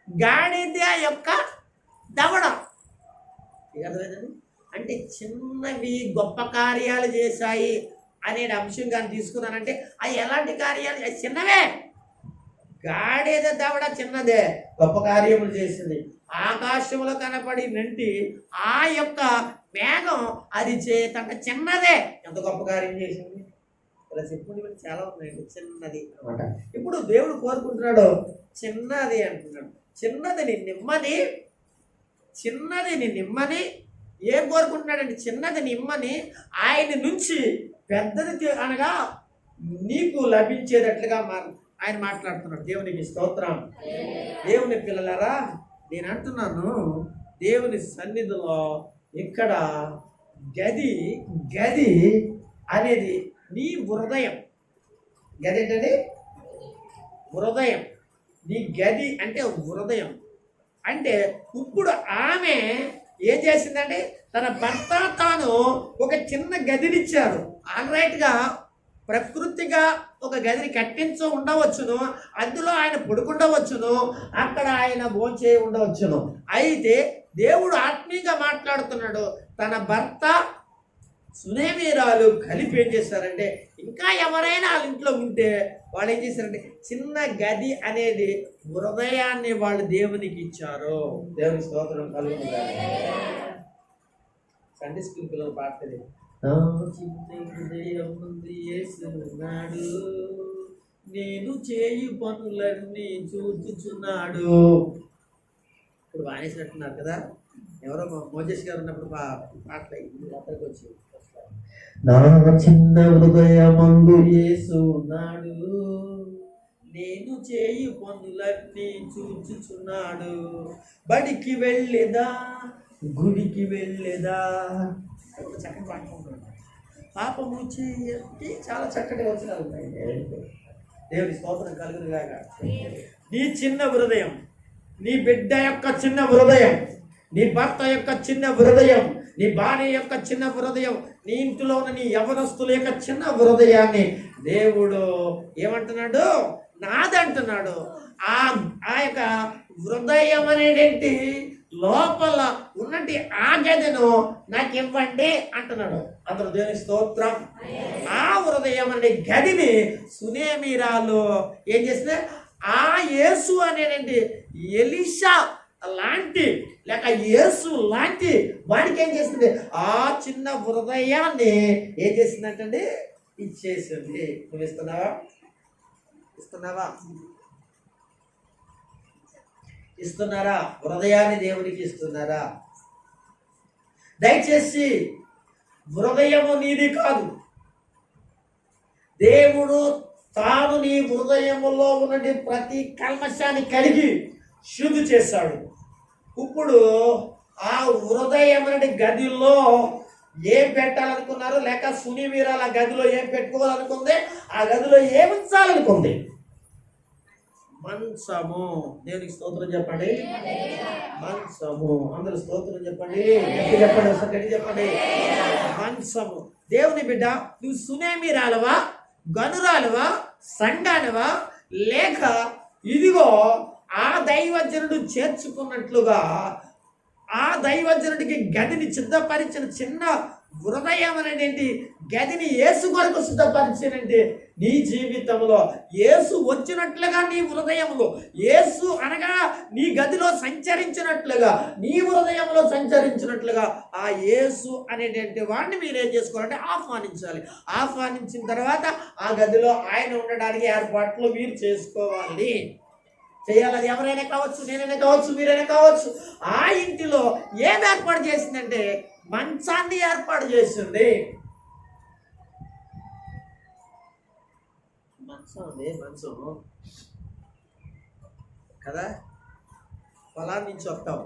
గాడిద యొక్క దవడ. అర్థమైందండి? అంటే చిన్నవి గొప్ప కార్యాలు చేశాయి అనే అంశం కానీ తీసుకున్నానంటే, అవి ఎలాంటి కార్యాలు? అవి చిన్నవే. గాడిద దవడ చిన్నదే, గొప్ప కార్యములు చేసింది. ఆకాశంలో కనపడి నంటి ఆ యొక్క మేఘం అది చేతంటే చిన్నదే, ఎంత గొప్ప కార్యం చేసింది. ఇలా చెప్పుకుని చాలా ఉన్నాయండి, చిన్నది అనమాట. ఇప్పుడు దేవుడు కోరుకుంటున్నాడు చిన్నది అంటున్నాడు. చిన్నదిని నిమ్మని ఏం కోరుకుంటున్నాడండి? చిన్నది నిమ్మని ఆయన నుంచి పెద్దది అనగా నీకు లభించేటట్లుగా ఆయన మాట్లాడుతున్నాడు. దేవునికి స్తోత్రం. దేవుని పిల్లలారా, నేను అంటున్నాను, దేవుని సన్నిధిలో ఇక్కడ గది అనేది నీ హృదయం. గది ఏంటండి? హృదయం. నీ గది అంటే హృదయం. అంటే ఇప్పుడు ఆమె ఏం చేసిందంటే, తన భర్త తాను ఒక చిన్న గదినిచ్చారు. ఆల్రైట్గా ప్రకృతిగా ఒక గదిని కట్టించు ఉండవచ్చును, అందులో ఆయన పడుకుండవచ్చును, అక్కడ ఆయన భోంచే ఉండవచ్చును. అయితే దేవుడు ఆత్మీయంగా మాట్లాడుతున్నాడు. తన భర్త సునేమీరాలు కలిపి ఏం చేశారంటే, ఇంకా ఎవరైనా వాళ్ళ ఇంట్లో ఉంటే వాళ్ళు ఏం చేశారంటే, చిన్న గది అనేది హృదయాన్ని వాళ్ళు దేవునికి ఇచ్చారు. దేవుని స్తోత్రం కలుగుతుంది. సండే స్కూల్ పిల్లలు పాడతారు, యేసున్నాడు, నేను చేయు పనులన్నీ చూచుచున్నాడు. ఇప్పుడు వానేసినట్టున్నారు కదా. ఎవరో మోజేష్ గారు ఉన్నప్పుడు పాటలు అక్కడికి వచ్చి, నా చిన్న హృదయమందు యేసున్నాడు, నేను చేయు పనులన్నీ చూచుచున్నాడు. బడికి వెళ్ళేదా, గుడికి వెళ్ళేదా, చక్కటి పాడుకుంటున్నాడు. పాపము చేయకి చాలా చక్కటి వచనాలు ఉన్నాయి. దేవుని స్తోత్రం కలుగునుగాక. నీ చిన్న హృదయం, నీ బిడ్డ యొక్క చిన్న హృదయం, నీ భర్త యొక్క చిన్న హృదయం, నీ భార్య యొక్క చిన్న హృదయం, నీ ఇంటిలో ఉన్న నీ యవనస్తుల యొక్క చిన్న హృదయాన్ని దేవుడు ఏమంటున్నాడు? నాదంటున్నాడు. ఆ యొక్క హృదయం అనేటి లోపల ఉన్నటి ఆ గదిను నాకు ఇవ్వండి అంటున్నాడు. అందరూ దేవుని స్తోత్రం. ఆ హృదయం అనే గదిని సునేమీరాలు ఏం చేసింది? ఆ యేసు అనేటి ఎలీషా లాంటి లేక యేసు లాంటి వాడికి ఏం చేస్తుంది, ఆ చిన్న హృదయాన్ని ఏం చేసిందంటండి, ఇచ్చేసింది. నువ్వు ఇస్తున్నావా? ఇస్తున్నారా? హృదయాన్ని దేవునికి ఇస్తున్నారా? దయచేసి హృదయము నీది కాదు, దేవుడు తాను నీ హృదయములో ఉన్న ప్రతి కల్మషాన్ని కడిగి శుద్ధి చేశాడు. ఇప్పుడు ఆ హృదయం అనే గదిలో ఏం పెట్టాలనుకున్నారు, లేక సునీమీరాల గదిలో ఏం పెట్టుకోవాలనుకుంది, ఆ గదిలో ఏం ఉంచాలనుకుంది? మంచము. దేవునికి స్తోత్రం చెప్పండి. మంచము. అందరూ స్తోత్రం చెప్పండి. గట్టి చెప్పండి, ఒకసారి గట్టి చెప్పండి. మంచము. దేవుని బిడ్డ, నువ్వు సునేమిరాలవా, గనురాలవా, సండానవా, లేక ఇదిగో ఆ దైవజనుడు చేర్చుకున్నట్లుగా ఆ దైవజనుడికి గదిని సిద్ధపరిచిన చిన్న హృదయం అనేటి గదిని యేసు కొరకు సిద్ధపరిచినంటే నీ జీవితంలో యేసు వచ్చినట్లుగా నీ హృదయంలో, యేసు అనగా నీ గదిలో సంచరించినట్లుగా, నీ హృదయంలో సంచరించినట్లుగా ఆ యేసు అనేటువంటి వాడిని మీరు ఏం చేసుకోవాలంటే ఆహ్వానించాలి. ఆహ్వానించిన తర్వాత ఆ గదిలో ఆయన ఉండడానికి ఏర్పాట్లు మీరు చేసుకోవాలి. చేయాలి. అది ఎవరైనా కావచ్చు, నేనైనా కావచ్చు, మీరైనా కావచ్చు. ఆ ఇంటిలో ఏం ఏర్పాటు చేసిందంటే మంచాన్ని ఏర్పాటు చేసింది. మంచం కదా, పొలాన్ని నుంచి వస్తావు,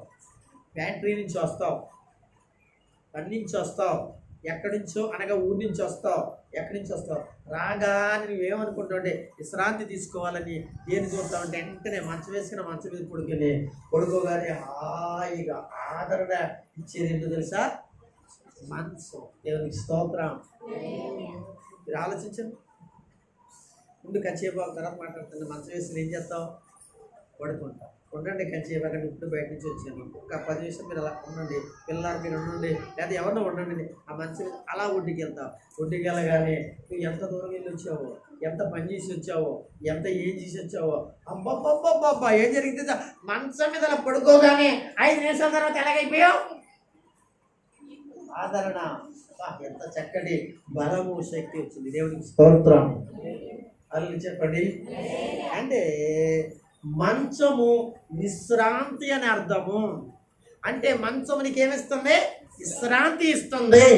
ఫ్యాక్టరీ నుంచి వస్తావు, పని నుంచి వస్తావు, ఎక్కడి నుంచో అనగా ఊరి నుంచి వస్తావు, ఎక్కడి నుంచి వస్తావు, రాగానే నువ్వేమనుకుంటావు, విశ్రాంతి తీసుకోవాలని దేని చూస్తావు అంటే వెంటనే మంచం వేసుకుని మంచం మీద పడుకోగానే హాయిగా ఆదరణ ఇచ్చేది ఏంటో తెలుసా? మంచం. దేవునికి స్తోత్రం. మీరు ఆలోచించండి. ముందు కంచేపు తర్వాత మాట్లాడుతుంది. మంచం వేసుకుని ఏం చేస్తావు? పడుకుంటావు. ఉండండి కంచేపు, అక్కడ ఇప్పుడు బయట నుంచి వచ్చాను, ఒక 10 నిమిషం మీరు అలా ఉండండి, పిల్లలు మీరు ఉండండి, లేదా ఎవరినో ఉండండి. ఆ మంచం అలా ఒడ్డుకి వెళ్తావు. ఒడ్డుకి వెళ్ళగానే నువ్వు ఎంత దూరం వెళ్ళి వచ్చావో, ఎంత పని చేసి వచ్చావో, ఎంత ఏం చేసి వచ్చావో, అబ్బబ్బబ్బబ్బబ్బా ఏం జరిగింది? మంచం మీద అలా పడుకోగానే 5 నిమిషాల తర్వాత ఎలాగైపోయావు? ఆదరణ. ఎంత చక్కటి బలము, శక్తి వచ్చింది. దేవుడికి స్తోత్రం. అల్లు చెప్పండి. అంటే మంచము విశ్రాంతి అని అర్థము. అంటే మంచము నీకు ఏమిస్తుంది? విశ్రాంతి ఇస్తుంది.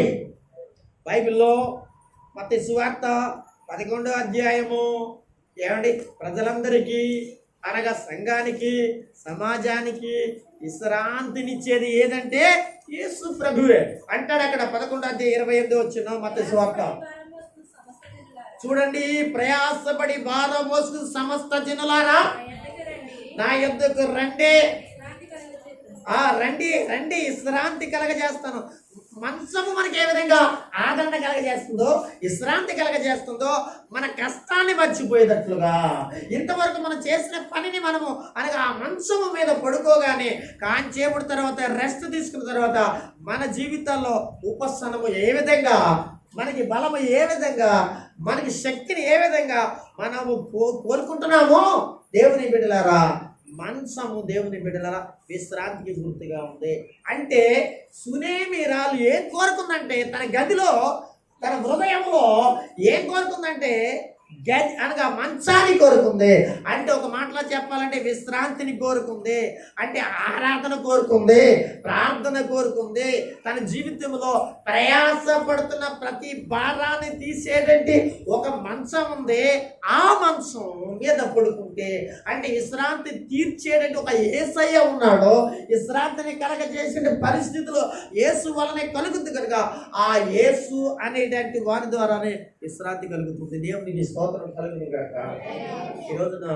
బైబిల్లో మత్తయి సువార్త 11వ అధ్యాయము ఏమండి, ప్రజలందరికీ అనగా సంఘానికి, సమాజానికి విశ్రాంతినిచ్చేది ఏదంటే యేసు ప్రభువే. అంటాడు అక్కడ 11వ అధ్యాయం 28వ వచనం మత్తయి సువార్త. చూడండి, ప్రయాసపడి భారం మోసుకు సమస్త జనులారా నా యొద్దకు రండి. రండి రండి, విశ్రాంతి కలగజేస్తాను. మంచము మనకి ఏ విధంగా ఆదరణ కలగజేస్తుందో, విశ్రాంతి కలగజేస్తుందో, మన కష్టాన్ని మర్చిపోయేటట్లుగా, ఇంతవరకు మనం చేసిన పనిని మనము అనగా ఆ మంచము మీద పడుకోగానే కాంచేపటి తర్వాత రెస్ట్ తీసుకున్న తర్వాత మన జీవితాల్లో ఉపశమనము ఏ విధంగా, మనకి బలము ఏ విధంగా, మనకి శక్తిని ఏ విధంగా మనము కోరుకుంటున్నామో, దేవుని బిడ్డలారా మంచము దేవుని బిడ్డలారా విశ్రాంతికి గుర్తుగా ఉంది. అంటే సునేమిరాలు ఏం కోరుకుందంటే తన గదిలో, తన హృదయంలో ఏం కోరుకుందంటే గది అనగా మంచాన్ని కోరుకుంది. అంటే ఒక మాటలో చెప్పాలంటే విశ్రాంతిని కోరుకుంది, అంటే ఆరాధన కోరుకుంది, ప్రార్థన కోరుకుంది. తన జీవితంలో ప్రయాసపడుతున్న ప్రతి భారాన్ని తీసేటంటే ఒక మంచం ఉంది. ఆ మంచం మీద పడుకుంటే అంటే విశ్రాంతి తీర్చేటట్టు ఒక యేసయ్య ఉన్నాడు. విశ్రాంతిని కలగజేసే పరిస్థితులు యేసు వలనే కలుగుతుంది కనుక ఆ యేసు అనేటువంటి వారి ద్వారానే విశ్రాంతి కలుగుతుంది. దేవునికి స్తోత్రం కలుగుతుంది కాక. ఈ రోజున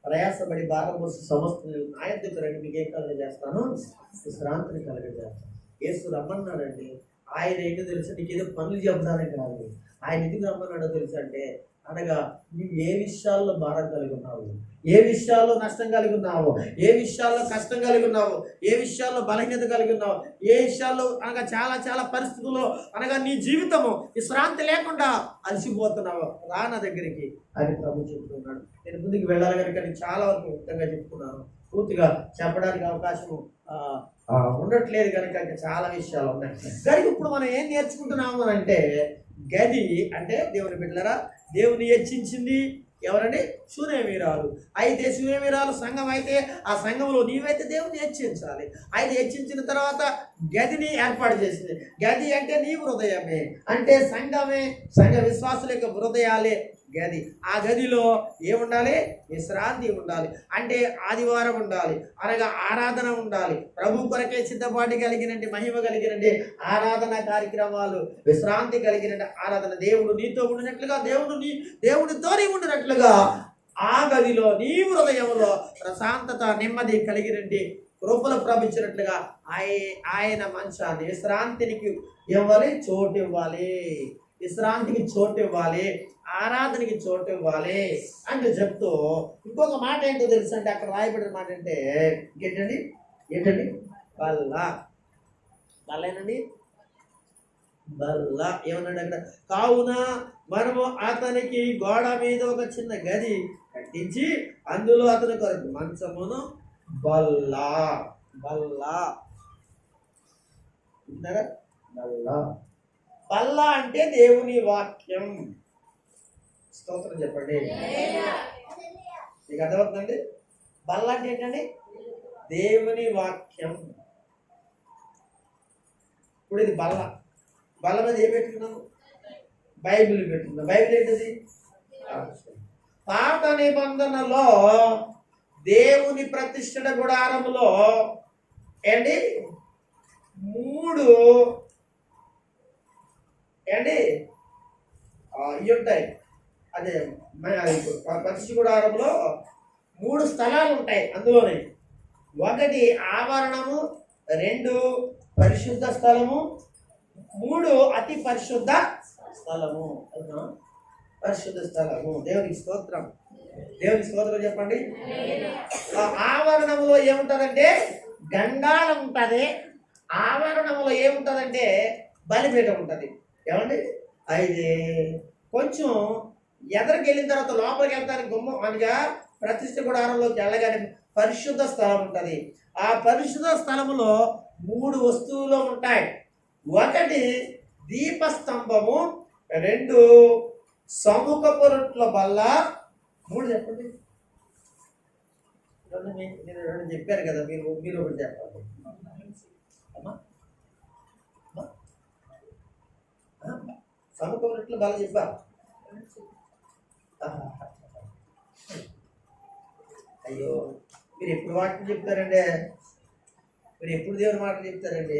ప్రయాసపడి భారం మోసి సమస్యలు నా యొద్దకు రండి, మీకు ఏం కలగజేస్తాను? విశ్రాంతిని కలగజేస్తాను. యేసు రమ్మన్నాడండి. ఆయన ఏంటో తెలుసా? నీకు ఏదో పనులు చెప్తానే కాదు. ఆయన ఎందుకు రమ్మన్నాడో తెలుసా అంటే అనగా నువ్వు ఏ విషయాల్లో భారం కలిగి ఉన్నావు, ఏ విషయాల్లో నష్టం కలిగి ఉన్నావు, ఏ విషయాల్లో కష్టం కలిగి ఉన్నావు, ఏ విషయాల్లో బలహీనత కలిగి ఉన్నావు, ఏ విషయాల్లో అనగా చాలా చాలా పరిస్థితుల్లో అనగా నీ జీవితము విశ్రాంతి లేకుండా అలసిపోతున్నావు, రా నా దగ్గరికి అని ప్రభు చెప్తున్నాడు. నేను ముందుకు వెళ్ళాలి కనుక నేను చాలా వరకు ముఖ్యంగా చెప్పుకున్నాను. పూర్తిగా చెప్పడానికి అవకాశం ఉండట్లేదు కనుక ఇంకా చాలా విషయాలు ఉన్నాయి. కనుక ఇప్పుడు మనం ఏం నేర్చుకుంటున్నాము అంటే గది అంటే దేవుని బిడ్డలారా దేవుని హెచ్చించింది ఎవరండి? శూన్యమీరాలు. అయితే శూన్యమీరాలు సంఘం అయితే ఆ సంఘంలో నీవైతే దేవుని హెచ్చించాలి. అయితే హెచ్చించిన తర్వాత గదిని ఏర్పాటు చేసింది. గది అంటే నీ హృదయమే, అంటే సంఘమే, సంఘ విశ్వాసుల యొక్క హృదయాలే గది. ఆ గదిలో ఏముండాలి? విశ్రాంతి ఉండాలి, అంటే ఆదివారం ఉండాలి, అనగా ఆరాధన ఉండాలి, ప్రభు కొరకే సిద్ధపాటు కలిగినండి, మహిమ కలిగినండి ఆరాధన కార్యక్రమాలు, విశ్రాంతి కలిగిన ఆరాధన. దేవుడు నీతో ఉండినట్లుగా, దేవుడితో నీ ఉండినట్లుగా ఆ గదిలో నీ హృదయంలో ప్రశాంతత, నెమ్మది కలిగినండి కృపలు ప్రవహించినట్లుగా ఆయన మంచాన్ని విశ్రాంతికి ఇవ్వాలి, చోటు ఇవ్వాలి, విశ్రాంతికి చోటు ఇవ్వాలి, ఆరాధనకి చోటు ఇవ్వాలి అని చెప్తూ ఇంకొక మాట ఏంటో తెలుసు అంటే అక్కడ రాయబడిన మాట అంటే ఏంటండి బల్లేనండి బల్ల ఏమన్నాడు అక్కడ? కావున మనము అతనికి గోడ మీద ఒక చిన్న గది కట్టించి అందులో అతని కొరకు మంచమును బల్ల అంటే దేవుని వాక్యం. స్తోత్రం చెప్పండి. మీకు అర్థమవుతుందండి? బల్ల అంటే ఏంటండి? దేవుని వాక్యం. ఇప్పుడు ఇది బల్ల మీద ఏం పెట్టుకున్నాము? బైబిల్ పెట్టుకున్నాం. బైబిల్ ఏంటది? పాత నిబంధనలో దేవుని ప్రతిష్ఠిత గుడారములో ఏంటి 3 ఇవి ఉంటాయి. అదే ప్రతిష్ఠిత గుడారంలో 3 స్థలాలు ఉంటాయి. అందులోనే 1 ఆవరణము, 2 పరిశుద్ధ స్థలము, 3 అతి పరిశుద్ధ స్థలము. పరిశుద్ధ స్థలము. దేవునికి స్తోత్రం చెప్పండి. ఆవరణంలో ఏముంటుందంటే గంగాళం ఉంటుంది. ఆవరణంలో ఏముంటుందంటే బలిపీఠం ఉంటుంది. ఏమండి? అయితే కొంచెం ఎదరికి వెళ్ళిన తర్వాత లోపలికి వెళ్తానికి గుమ్మం అనగా ప్రతిష్ఠ గుడారంలోకి వెళ్ళగానే పరిశుద్ధ స్థలం ఉంటుంది. ఆ పరిశుద్ధ స్థలములో 3 వస్తువులు ఉంటాయి. 1 దీపస్తంభము, 2 సముఖపు రొట్టెల బల్ల, 3 చెప్పండి. 2 చెప్పారు కదా, మీరు ఒకటి చెప్పాలి. సముఖపు రొట్టెల బల్ల చెప్పా. అయ్యో, మీరు ఎప్పుడు వాటిని చెప్తారండి? మీరు ఎప్పుడు దేవుని మాటలు చెప్తారండి?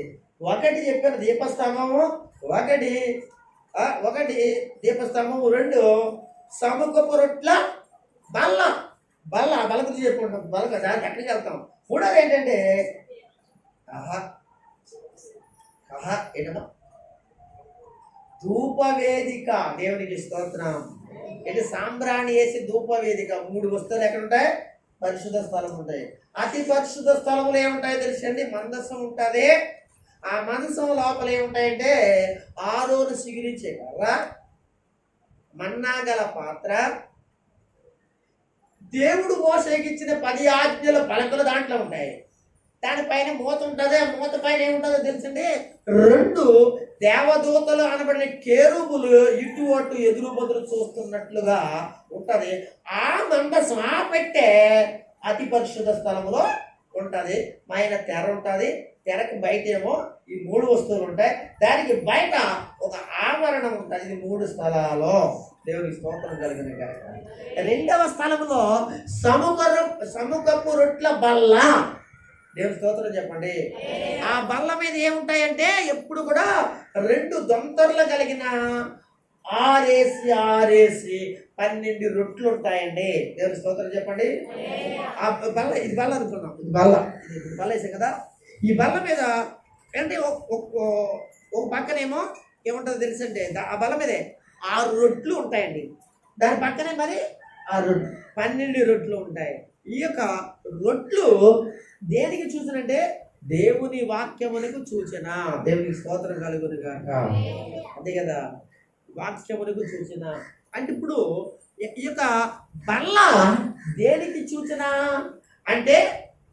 1 చెప్పాను దీపస్తంభము, 1 దీపస్తంభము, 2 సముఖపు రొట్టెల బల్ల గురించి చెప్పుకుంటాం. బల్ల దానికి ఎక్కడికి వెళ్తాం. 3 ఏంటంటే ఏంటమ్మా? ధూపవేదిక. దేవునికి స్తోత్రం. అంటే సాంబ్రాణి వేసి ధూపవేదిక. 3 వస్తువులు ఎక్కడ ఉంటాయి? పరిశుద్ధ స్థలం ఉంటాయి. అతి పరిశుద్ధ స్థలంలో ఏముంటాయో తెలుసండి? మందసం ఉంటుంది. ఆ మందసం లోపల ఏముంటాయంటే ఆరోను సిగిరించే కర్ర, మన్నా గల పాత్ర, దేవుడు మోసేకి ఇచ్చిన 10 ఆజ్ఞల పలకలు దాంట్లో ఉంటాయి. దానిపైన మూత ఉంటుంది. ఆ మూత పైన ఏముంటుందో తెలుసండి? 2 దేవదూతలు అనబడిన కేరుబులు ఇటు అటు ఎదురు బదులు చూస్తున్నట్లుగా ఉంటది. ఆ మందసం, ఆ పెట్టె అతి పరిశుద్ధ స్థలంలో ఉంటది. పైన తెర ఉంటుంది. తెరకు బయట ఏమో ఈ 3 వస్తువులు ఉంటాయి. దానికి బయట ఒక ఆవరణం ఉంటుంది. ఇది 3 స్థలాలు. దేవునికి స్తోత్రం కలిగిన గాక. 2వ స్థలంలో సముఖపు రొట్టెల బల్ల. దేవుని స్తోత్రం చెప్పండి. ఆ బల్ల మీద ఏముంటాయంటే ఎప్పుడు కూడా 2 దొంతర్లు కలిగిన 6 12 రొట్టెలు ఉంటాయండి. దేవుని స్తోత్రం చెప్పండి. ఆ బల్ల, ఇది బల్ల అనుకున్నాం. ఇది బల్ల వేసాం కదా. ఈ బల్ల మీద అంటే ఒక పక్కనేమో ఏముంటుందో తెలుసంటే ఆ బల్ల మీదే 6 రొట్టెలు ఉంటాయండి. దాని పక్కనే మరి 12 రొట్టెలు ఉంటాయి. ఈ యొక్క రొట్టెలు దేనికి సూచనంటే దేవుని వాక్యమునకు సూచన. దేవునికి స్తోత్రం కలుగును గాక. అంతే కదా, వాక్యమునకు సూచన. అంటే ఇప్పుడు ఈ యొక్క బల్ల దేనికి సూచన అంటే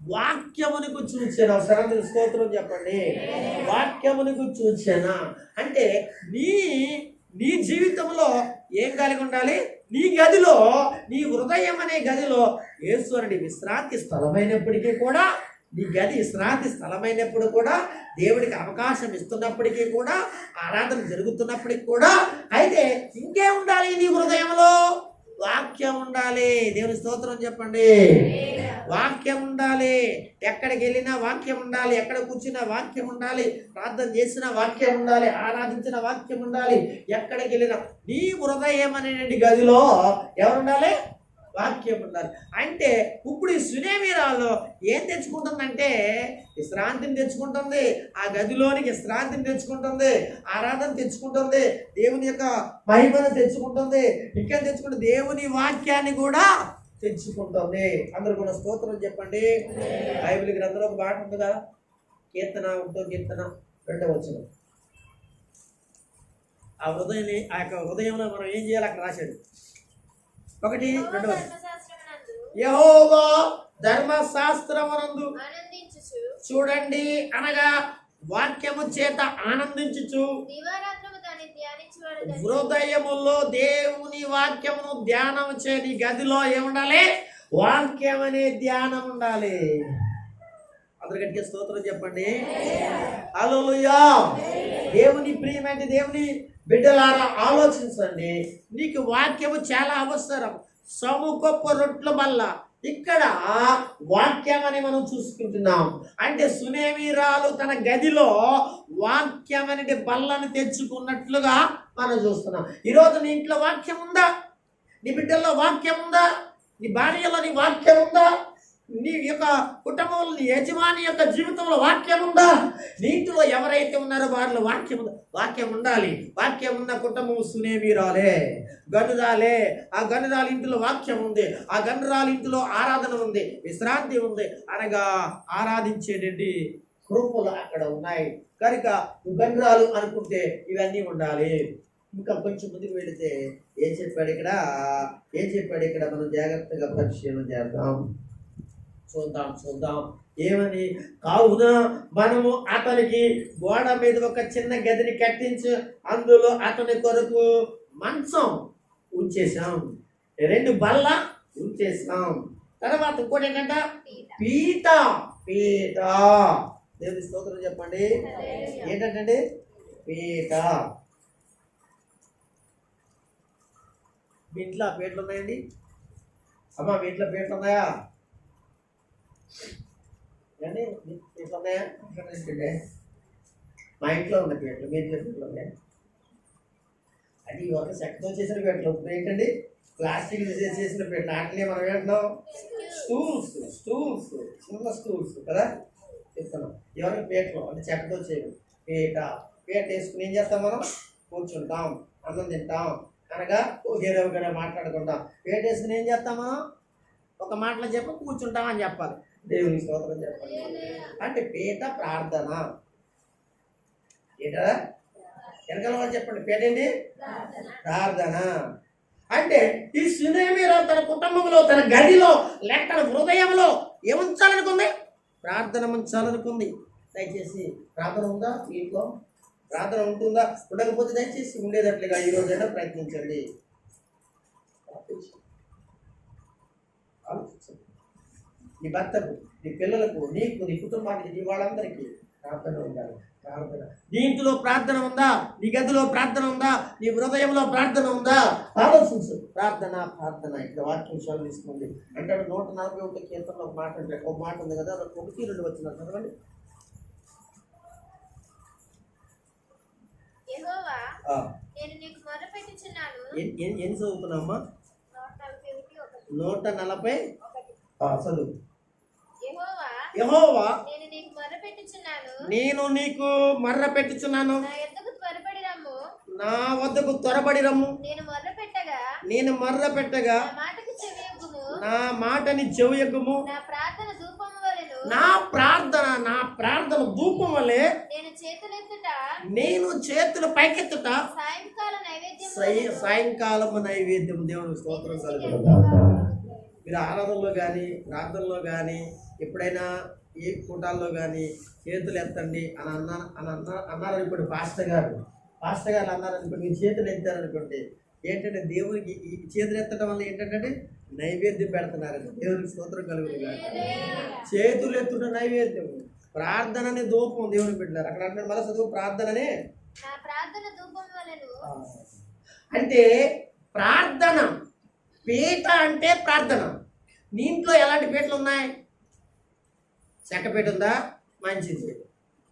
వాక్యమునకు చూచాను. సరైన స్తోత్రం చెప్పండి. వాక్యమునకు చూచానా అంటే నీ నీ జీవితంలో ఏం కలిగి ఉండాలి? నీ గదిలో, నీ హృదయం అనే గదిలో యేసుని విశ్రాంతి స్థలమైనప్పటికీ కూడా, నీ గది విశ్రాంతి స్థలమైనప్పుడు కూడా, దేవుడికి అవకాశం ఇస్తున్నప్పటికీ కూడా, ఆరాధన జరుగుతున్నప్పటికీ కూడా, అయితే ఇంకేం ఉండాలి? నీ హృదయంలో వాక్యం ఉండాలి. దేవుని స్తోత్రం చెప్పండి. వాక్యం ఉండాలి. ఎక్కడికి వెళ్ళినా వాక్యం ఉండాలి. ఎక్కడ కూర్చున్నా వాక్యం ఉండాలి. ప్రార్థన చేసిన వాక్యం ఉండాలి. ఆరాధించిన వాక్యం ఉండాలి. ఎక్కడికి వెళ్ళినా నీ హృదయం అనే గదిలో ఎవరు ఉండాలి? వాక్యం ఉండాలి. అంటే ఇప్పుడు ఈ సునేమిరాల్లో ఏం తెచ్చుకుంటుందంటే విశ్రాంతిని తెచ్చుకుంటుంది. ఆ గదిలోనికి విశ్రాంతిని తెచ్చుకుంటుంది. ఆరాధన తెచ్చుకుంటుంది. దేవుని యొక్క మహిమను తెచ్చుకుంటుంది. ఇంకా తెచ్చుకుంటుంది. దేవుని వాక్యాన్ని కూడా తెచ్చుకుంటుంది. అందరూ కూడా స్తోత్రం చెప్పండి. బైబిల్ గ్రంథంలో ఒక మాట ఉంది కదా, కీర్తన 2వ వచనం. ఆ యొక్క హృదయంలో మనం ఏం చేయాలి అక్కడ రాశాడు. 1, 2 యెహోవా ధర్మశాస్త్రమునందు చూడండి అనగా వాక్యము చేత ఆనందించుచు హృదయములో దేవుని వాక్యమును ధ్యానం చేయని గదిలో ఏముండాలి? వాక్యం అనే ధ్యానం ఉండాలి. అందరు గట్టిగా స్తోత్రం చెప్పండి. హల్లెలూయా. దేవుని ప్రియమైన దేవుని బిడ్డలారా ఆలోచించండి. నీకు వాక్యము చాలా అవసరం. సముఖొప్ప రొట్ల వల్ల ఇక్కడ వాక్యం అని మనం చూసుకుంటున్నాం. అంటే సునేమిరాలు తన గదిలో వాక్యం అనే బల్లను తెచ్చుకున్నట్లుగా మనం చూస్తున్నాం. ఈరోజు నీ ఇంట్లో వాక్యం ఉందా? నీ బిడ్డల్లో వాక్యం ఉందా? నీ భార్యలో నీ వాక్యం ఉందా? నీ యొక్క కుటుంబంలో నీ యజమాని యొక్క జీవితంలో వాక్యం ఉందా? నీ ఇంట్లో ఎవరైతే ఉన్నారో వారిలో వాక్యం ఉందా? వాక్యం ఉండాలి. వాక్యం ఉన్న కుటుంబం సునేమిరాలే, గనురాలే. ఆ గనురాల ఇంటిలో వాక్యం ఉంది. ఆ గనురాల ఇంటిలో ఆరాధన ఉంది, విశ్రాంతి ఉంది. అనగా ఆరాధించేటండి కృపలు అక్కడ ఉన్నాయి. కనుక గనురాలు అనుకుంటే ఇవన్నీ ఉండాలి. ఇంకా కొంచెం ముందుకు వెళితే ఏం చెప్పాడు ఇక్కడ మనం జాగ్రత్తగా పరిశీలన చేద్దాం. చూద్దాం ఏమని. కావున మనము అతనికి గోడ మీద ఒక చిన్న గదిని కట్టించి అందులో అతని కొరకు మంచం ఉంచేసాం, 2 బల్ల ఉంచేసాం. తర్వాత ఇంకోటి ఏంటంట? పీట. దేవుని స్తోత్రం చెప్పండి. ఏంటంటే పీట. మీ ఇంట్లో పీటలు ఉన్నాయండి? అమ్మా మీ ఇంట్లో పీటలు ఉన్నాయా? అంటే పీటలు ఉన్నాయా? మా ఇంట్లో ఉన్న పీటలు, మీ ఇంట్లో పీటలు ఉన్నాయా? అది ఒక చెక్కతో చేసిన పీటలు. ఇప్పుడు ఏంటండి ప్లాస్టిక్ చేసిన పీటలు. వాటిని మనం ఏంటున్నాం? స్టూల్స్ చిన్న స్టూల్స్ కదా చెప్తున్నాం. ఎవరికి పీటలు అంటే చెక్కతో చేయడం. పీట వేసుకుని ఏం చేస్తాం? మనం కూర్చుంటాం, అన్నం తింటాం. అనగా ఒకేరొకరే మాట్లాడుకుంటాం. పీట వేసుకుని ఏం చేస్తాం? మనం ఒక మాటలో చెప్పి కూర్చుంటాం అని చెప్పాలి. దేవుని స్తోత్రం చెప్పండి. అంటే పీట ప్రార్థన. ఏంటా వెనకాల చెప్పండి. పీట ఏంటి? ప్రార్థన. అంటే ఈ సునేమిరాలు తన కుటుంబంలో, తన గదిలో, లేక తన హృదయంలో ఏముంచాలనుకుంది? ప్రార్థన ఉంచాలనుకుంది. దయచేసి ప్రార్థన ఉందా మీ ఇంట్లో? ప్రార్థన ఉంటుందా? ఉండకపోతే దయచేసి ఉండేటట్లుగా ఈ రోజైనా ప్రయత్నించండి. ఆలోచించండి. నీ భర్తకు, నీ పిల్లలకు, నీకు, నీ కుటుంబానికి, నీ వాళ్ళందరికీ ప్రార్థన ఉండాలి. ప్రార్థన. నీ ఇంటిలో ప్రార్థన ఉందా? నీ గదిలో ప్రార్థన ఉందా? నీ హృదయంలో ప్రార్థన ఉందా? ఆలోచించు. ప్రార్థన. ఇక్కడ వాక్యం చదివిస్తుంది. అంటే 141 కీర్తనలో ఒక మాట ఉంటుంది. ఒక మాట ఉంది కదా, 1, 2 వచ్చిన చదవండి. ఎన్ని చదువుతున్నామ్మా? 140. చదువు. యెహోవా నేను నీకు మర్ర పెట్టుచున్నాను, నా వద్దకు త్వరపడి రమ్ము. నేను మర్ర పెట్టగా నా మాటని చెవియొగ్గుము. నా ప్రార్థన ధూపం వలె నేను చేతులు పైకెత్తుట సాయంకాలము నైవేద్యం. దేవుని స్తోత్రం కలుగును. మీరు ఆరాధనలో కానీ ప్రార్థనలో కానీ ఎప్పుడైనా ఏ కూటాల్లో కానీ చేతులు ఎత్తండి అన్నారనుకోండి. పాస్టర్ గారు అన్నారనుకోండి, మీరు చేతులు ఎత్తారనుకోండి, ఏంటంటే దేవునికి ఈ చేతులు ఎత్తడం వల్ల ఏంటంటే నైవేద్యం పెడుతున్నారండి. దేవునికి స్తోత్రం కలుగుతుంది కాదు. చేతులు ఎత్తుట నైవేద్యం, ప్రార్థనని ధూపం దేవునికి పెట్టారు. అక్కడ అంటే మళ్ళీ చదువు ప్రార్థననే అంటే ప్రార్థన పీట అంటే ప్రార్థన. నీ ఇంట్లో ఎలాంటి పీటలు ఉన్నాయి? చెక్క పీట ఉందా? మంచిది.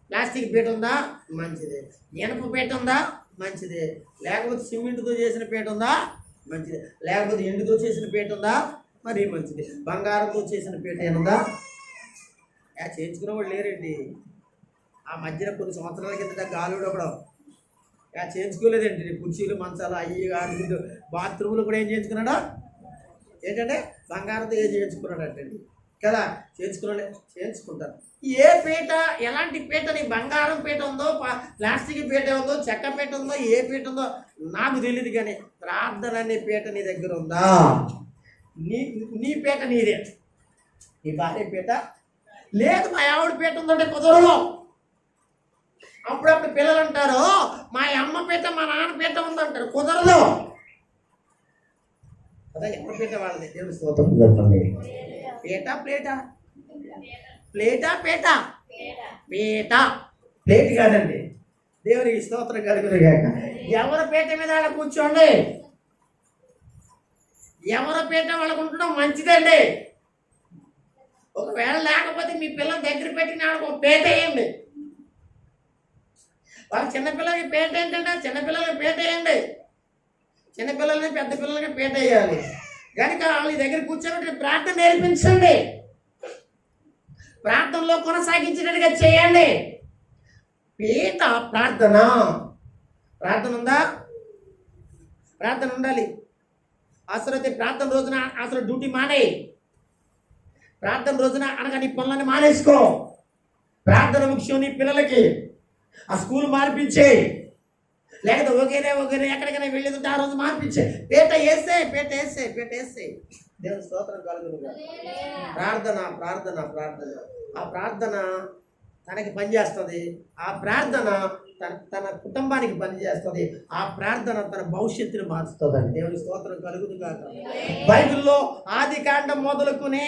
ప్లాస్టిక్ పీట ఉందా? మంచిది. ఇనప పీట ఉందా? మంచిది. లేకపోతే సిమెంట్తో చేసిన పీట ఉందా? మంచిది. లేకపోతే ఎండుతో చేసిన పీట ఉందా? మరీ మంచిది. బంగారంతో చేసిన పీట ఏముందా? చేయించుకునే వాళ్ళు లేరండి. ఆ మధ్యన కొన్ని సంవత్సరాల కిందట గాలుడు ఒకడు చేయించుకోలేదండి. కుర్చీలు మంచాలు అయ్యి ఆడుకుంటూ బాత్రూములు కూడా ఏం చేయించుకున్నాడా? ఏంటంటే బంగారంతో ఏం చేయించుకున్నాడు అంటండి కదా. చేయించుకుంటారు. ఏ పీట, ఎలాంటి పీట, నీ బంగారం పీట ఉందో, ప్లాస్టిక్ పీట ఉందో, చెక్క పీట ఉందో, ఏ పీట ఉందో నాకు తెలియదు, కానీ ప్రార్థన అనే పీట నీ దగ్గర ఉందా? నీ పీట నీదే. నీ భార్య పీట లేదు. మా ఆవిడ పీట ఉందంటే కుదరదు. అప్పుడప్పుడు పిల్లలు అంటారు, మా అమ్మ పీట మా నాన్న పీట ఉందంటారు. కుదరదు కదా. ఎవరి పీట వాళ్ళది. దేవుని స్తోత్రం చెప్పండి. పీట ప్లేటా? ప్లేటా పీట? పీట ప్లేట్ కాదండి. దేవునికి స్తోత్రం కలుగును గాక. ఎవరి పీట మీద వాళ్ళ కూర్చోండి. ఎవరి పీట వాళ్ళకు ఉండడం మంచిదండి. ఒకవేళ లేకపోతే మీ పిల్లల దగ్గర పెట్టిన వాళ్ళకు ఒక పీట వేయండి. వాళ్ళ చిన్నపిల్లలకి పీట ఏంటంటే చిన్నపిల్లలకి పీట వేయండి. చిన్నపిల్లల్ని పెద్ద పిల్లలకి పీట వేయాలి. కనుక వాళ్ళ దగ్గర కూర్చోబెట్టి ప్రార్థన నేర్పించండి. ప్రార్థనలో కొనసాగించినట్టుగా చేయండి. పీట ప్రార్థన. ప్రార్థన ఉందా? ప్రార్థన ఉండాలి. అసలు ప్రార్థన రోజున అసలు డ్యూటీ మానేయి. ప్రార్థన రోజున అనగా నీ పనులని మానేసుకో. ప్రార్థన ముఖ్యం నీ పిల్లలకి. ఆ స్కూల్ మార్పించే, లేకపోతే ఒకేరే ఎక్కడికైనా వెళ్ళేది ఆ రోజు మార్పించే. పీట వేసే. దేవుని స్తోత్రం కలుగును గాక. ప్రార్థన ప్రార్థన ప్రార్థన. ఆ ప్రార్థన తనకి పనిచేస్తుంది. ఆ ప్రార్థన తన కుటుంబానికి పనిచేస్తుంది. ఆ ప్రార్థన తన భవిష్యత్తుని మార్చుతుందండి. దేవుని స్తోత్రం కలుగును గాక. బైబిల్లో ఆదికాండం మొదలుకుని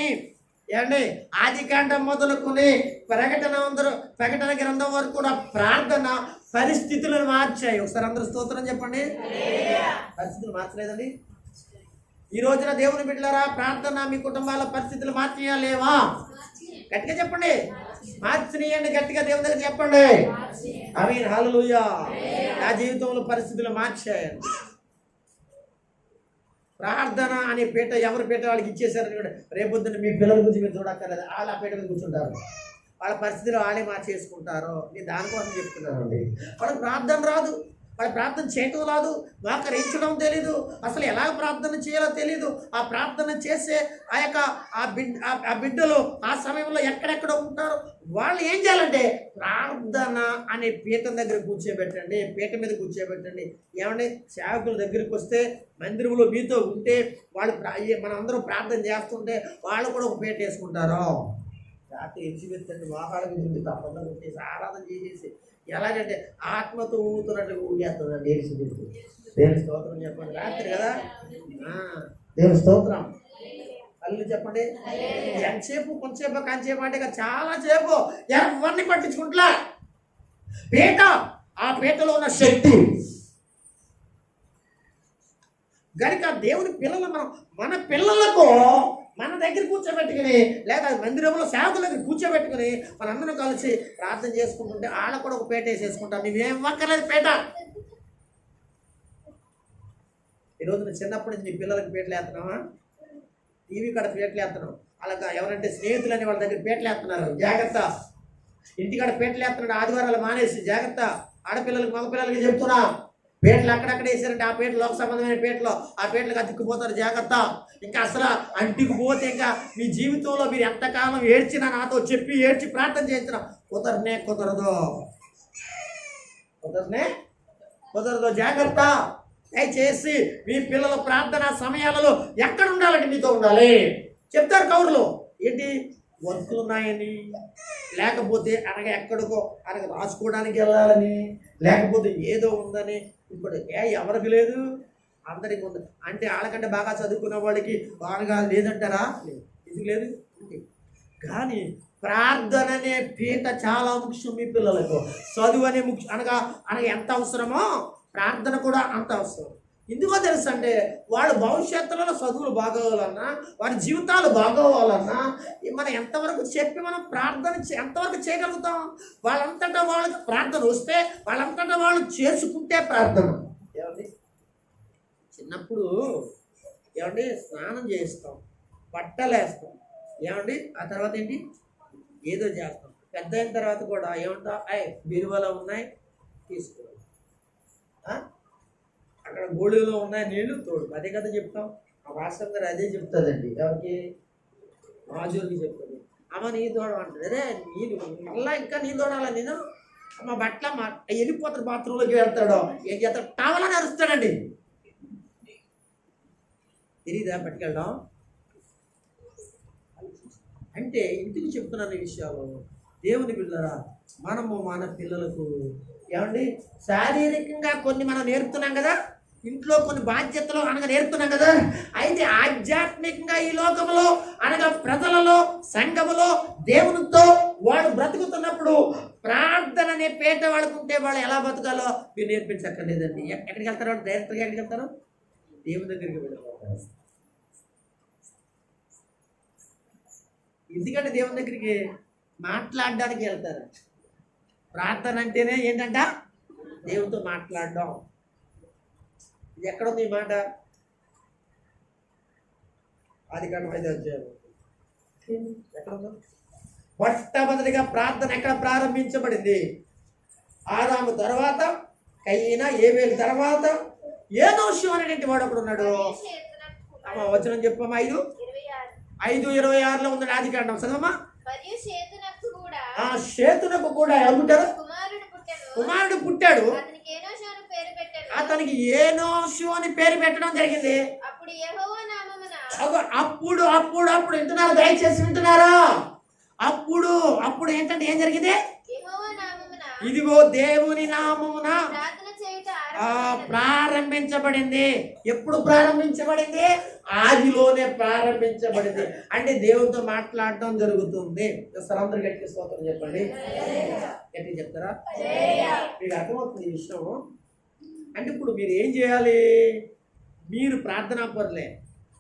ప్రకటన గ్రంథం వరకు కూడా ప్రార్థన పరిస్థితులను మార్చాయి. ఒకసారి అందరూ స్తోత్రం చెప్పండి. పరిస్థితులు మార్చలేదండి. ఈ రోజున దేవుని బిడ్డలారా, ప్రార్థన మీ కుటుంబాల పరిస్థితులు మార్చియా లేవా? గట్టిగా చెప్పండి. మార్చినీయండి. గట్టిగా దేవుని దగ్గర చెప్పండి. ఆమేన్, హల్లెలూయా. నా జీవితంలో పరిస్థితులు మార్చాయండి. ప్రార్థన అనే పీట ఎవరి పీట వాళ్ళకి ఇచ్చేసారని కూడా రేపొద్దున మీ పిల్లల గురించి మీరు చూడక్కర్లేదు. వాళ్ళు ఆ పీట మీద కూర్చుంటారు. వాళ్ళ పరిస్థితులు వాళ్ళే మార్చేసుకుంటారు. నేను దానికోసం చెప్తున్నానండి. వాళ్ళకి ప్రార్థన రాదు, వాళ్ళ ప్రార్థన చేయటం రాదు, వాకరించడం తెలీదు, అసలు ఎలా ప్రార్థన చేయాలో తెలీదు. ఆ ప్రార్థన చేసే ఆ బిడ్డలు ఆ సమయంలో ఎక్కడెక్కడ ఉంటారు. వాళ్ళు ఏం చేయాలంటే ప్రార్థన అనే పీఠం దగ్గర కూర్చోబెట్టండి. పీఠ మీద కూర్చోబెట్టండి. ఏమంటే సేవకుల దగ్గరికి వస్తే మందిరంలో మీతో ఉంటే వాళ్ళు మనం అందరం ప్రార్థన చేస్తుంటే వాళ్ళు కూడా ఒక పీట వేసుకుంటారు. రాత్రి ఎలిసిపెట్టండి, మోకాళ్ళ మీద తప్పకుండా కొట్టేసి ఆరాధన చేసేసి ఎలాగంటే ఆత్మతో ఊగుతున్నట్టు ఊగేస్తుందండి ఎలిసిపెట్టి. దేవుని స్తోత్రం చెప్పండి. రాత్రి కదా, దేవుని స్తోత్రం. అల్లు చెప్పండి. ఎంతసేపు కొంతసేపు కంచేపు అంటే చాలా సేపు ఎవరిని పట్టించుకుంటా. పీట, ఆ పీటలో ఉన్న శక్తి గనుక దేవుని పిల్లలు మన పిల్లలకు మన దగ్గర కూర్చోబెట్టుకుని, లేదా మందిరంలో సేవకుల దగ్గర కూర్చోబెట్టుకుని మనందరం కలిసి ప్రార్థన చేసుకుంటుంటే వాళ్ళకు కూడా ఒక పీట వేసేసుకుంటాం. నువ్వేం ఒక్కలేదు పీట. ఈరోజు చిన్నప్పటి నుంచి నీ పిల్లలకి పీటలు వేస్తున్నావా? టీవీ కాడ పీటలు వేస్తున్నావు. అలాగా ఎవరంటే స్నేహితులని వాళ్ళ దగ్గర పీటలు వేస్తున్నారు, జాగ్రత్త. ఇంటికాడ పీటలు వేస్తున్నాడు, ఆదివారాలు మానేసి జాగ్రత్త. ఆడపిల్లలకి మగపిల్లలకి చెప్తున్నా, పీటలు అక్కడక్కడ వేసారంటే ఆ పీటలు లోక సంబంధమైన పీటలు, ఆ పీటలకు అతికిపోతారు, జాగ్రత్త. ఇంకా అసలు అంటికి పోతే ఇంకా మీ జీవితంలో మీరు ఎంతకాలం ఏడ్చినా, నాతో చెప్పి ఏడ్చి ప్రార్థన చేయించిన కుదరదు, జాగ్రత్త. దయచేసి మీ పిల్లల ప్రార్థన సమయాలలో ఎక్కడ ఉండాలంటే మీతో ఉండాలి. చెప్తారు కౌరులు ఏంటి వర్కులు ఉన్నాయని, లేకపోతే అనగా ఎక్కడికో అనగా రాసుకోవడానికి వెళ్ళాలని, లేకపోతే ఏదో ఉందని. ఇప్పుడు ఎవరికి లేదు, అందరికి ఉంది. అంటే వాళ్ళకంటే బాగా చదువుకున్న వాళ్ళకి బాగా లేదంటారా? లేదు. ఎందుకు లేదు? కానీ ప్రార్థన అనే పీట చాలా ముఖ్యం మీ పిల్లలకు. చదువు అనే ముఖ్యం అనగా ఎంత అవసరమో ప్రార్థన కూడా అంత అవసరం. ఎందుకో తెలుసు అంటే వాళ్ళ భవిష్యత్తులో చదువులు బాగోవాలన్నా, వారి జీవితాలు బాగోవాలన్నా మనం ఎంతవరకు చెప్పి మనం ప్రార్థన ఎంతవరకు చేయగలుగుతాం? వాళ్ళంతటా వాళ్ళకి ప్రార్థన వస్తే వాళ్ళంతటా వాళ్ళు చేసుకుంటే ప్రార్థన. ఏమండి చిన్నప్పుడు ఏమండి స్నానం చేస్తాం, బట్టలు వేస్తాం, ఏమండి ఆ తర్వాత ఏంటి ఏదో చేస్తాం. పెద్ద అయిన తర్వాత కూడా ఏమంటా బీరువాలో ఉన్నాయి తీసుకోవాలి, అక్కడ గోళీలో ఉన్నాయి నీళ్లు తోడు, అదే కదా చెప్తాం. ఆ వాస్తవం గారు అదే చెప్తుందండి. ఎవరికి? రాజులకి చెప్తుంది. అమ్మ నీ తోడ అంటుంది. అదే నీళ్ళు మళ్ళా ఇంకా నీ తోడాలా నేను అమ్మ బట్టల మా వెళ్ళిపోతాడు, బాత్రూంలోకి వెళ్తాడు, ఏం చేస్తాడు టవలని అరుస్తాడండి. తెలీదా పట్టుకెళ్ళడం అంటే? ఇంటికి చెప్తున్నాను ఈ విషయాలు. దేవుని పిల్లరా, మనము మన పిల్లలకు ఏమండి శారీరకంగా కొన్ని మనం నేర్పుతున్నాం కదా, ఇంట్లో కొన్ని బాధ్యతలు అనగా నేర్పుతున్నాం కదా. అయితే ఆధ్యాత్మికంగా ఈ లోకంలో అనగా ప్రజలలో సంఘములో దేవునితో వాడు బ్రతుకుతున్నప్పుడు ప్రార్థన అనే పేట వాడుకుంటే వాళ్ళు ఎలా బతకాలో మీరు నేర్పించక్కర్లేదండి. ఎక్కడికి వెళ్తారు వాడు? డైరెక్ట్గా ఎక్కడికి వెళ్తారు? దేవుని దగ్గరికి వెళ్ళిపోతారు. ఎందుకంటే దేవుని దగ్గరికి మాట్లాడడానికి వెళ్తారు. ప్రార్థన అంటేనే ఏంటంట? దేవునితో మాట్లాడడం. ఇది ఎక్కడుంది ఈ మాట? ఆదికాండం 5వ అధ్యాయం ఎక్కడుందో? మొట్టమొదటిగా ప్రార్థన ఎక్కడ ప్రారంభించబడింది? ఆదాము తర్వాత, కయీనా, ఏబేలు తర్వాత ఏనోషు అనేటువంటి వాడు ఒకడు ఉన్నాడు. అమ్మ వచనం చెప్పమ్మా. 5:26 ఉంది ఆదికాండం, చదవమ్మా. షేతునకు కూడా ఎవరుంటారు? కుమారుడు పుట్టాడు, అతనికి ఏనోషు అని పేరు పెట్టడం జరిగింది. అప్పుడు వింటున్నారు, దయచేసి వింటున్నారా? అప్పుడు ఏంటంటే ఏం జరిగింది? ఇదిగో దేవుని నామమున ప్రారంభించబడింది. ఎప్పుడు ప్రారంభించబడింది? ఆదిలోనే ప్రారంభించబడింది. అంటే దేవునితో మాట్లాడటం జరుగుతుంది. అందరూ గట్టి స్తోత్రం చెప్పండి. గట్టి చెప్తారా? మీకు అర్థమవుతుంది ఈ విషయం. అంటే ఇప్పుడు మీరు ఏం చేయాలి? మీరు ప్రార్థనాపరులే,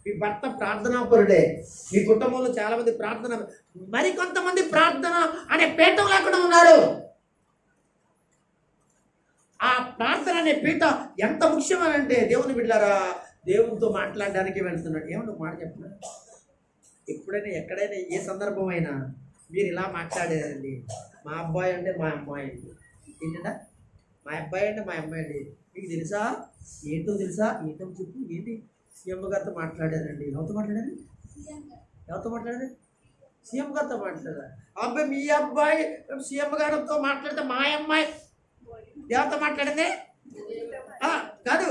మీ భర్త ప్రార్థనాపరుడే, మీ కుటుంబంలో చాలా మంది ప్రార్థన, మరి కొంతమంది ప్రార్థన అనే పీఠం లేకుండా ఉన్నారు. ఆ ప్రార్థన అనే పీఠ ఎంత ముఖ్యమనంటే దేవుని బిడ్డలారా, దేవునితో మాట్లాడడానికి వెళ్తున్నాడు. ఏమన్నా మాట చెప్పిన ఎప్పుడైనా ఎక్కడైనా ఏ సందర్భం అయినా మీరు ఇలా మాట్లాడేదండి, మా అబ్బాయి అంటే మా అమ్మాయి అండి, ఏంటంటే మా అబ్బాయి అంటే మా అమ్మాయి అండి, మీకు తెలుసా? ఏంటో తెలుసా? ఏంటో చెప్పు. ఏంటి? సీఎం గారితో మాట్లాడారండి. ఎవరితో మాట్లాడారు? సీఎం గారితో మాట్లాడారు. అబ్బాయి మీ అబ్బాయి సీఎం గారితో మాట్లాడితే మా అమ్మాయి ఎవరితో మాట్లాడింది? కాదు,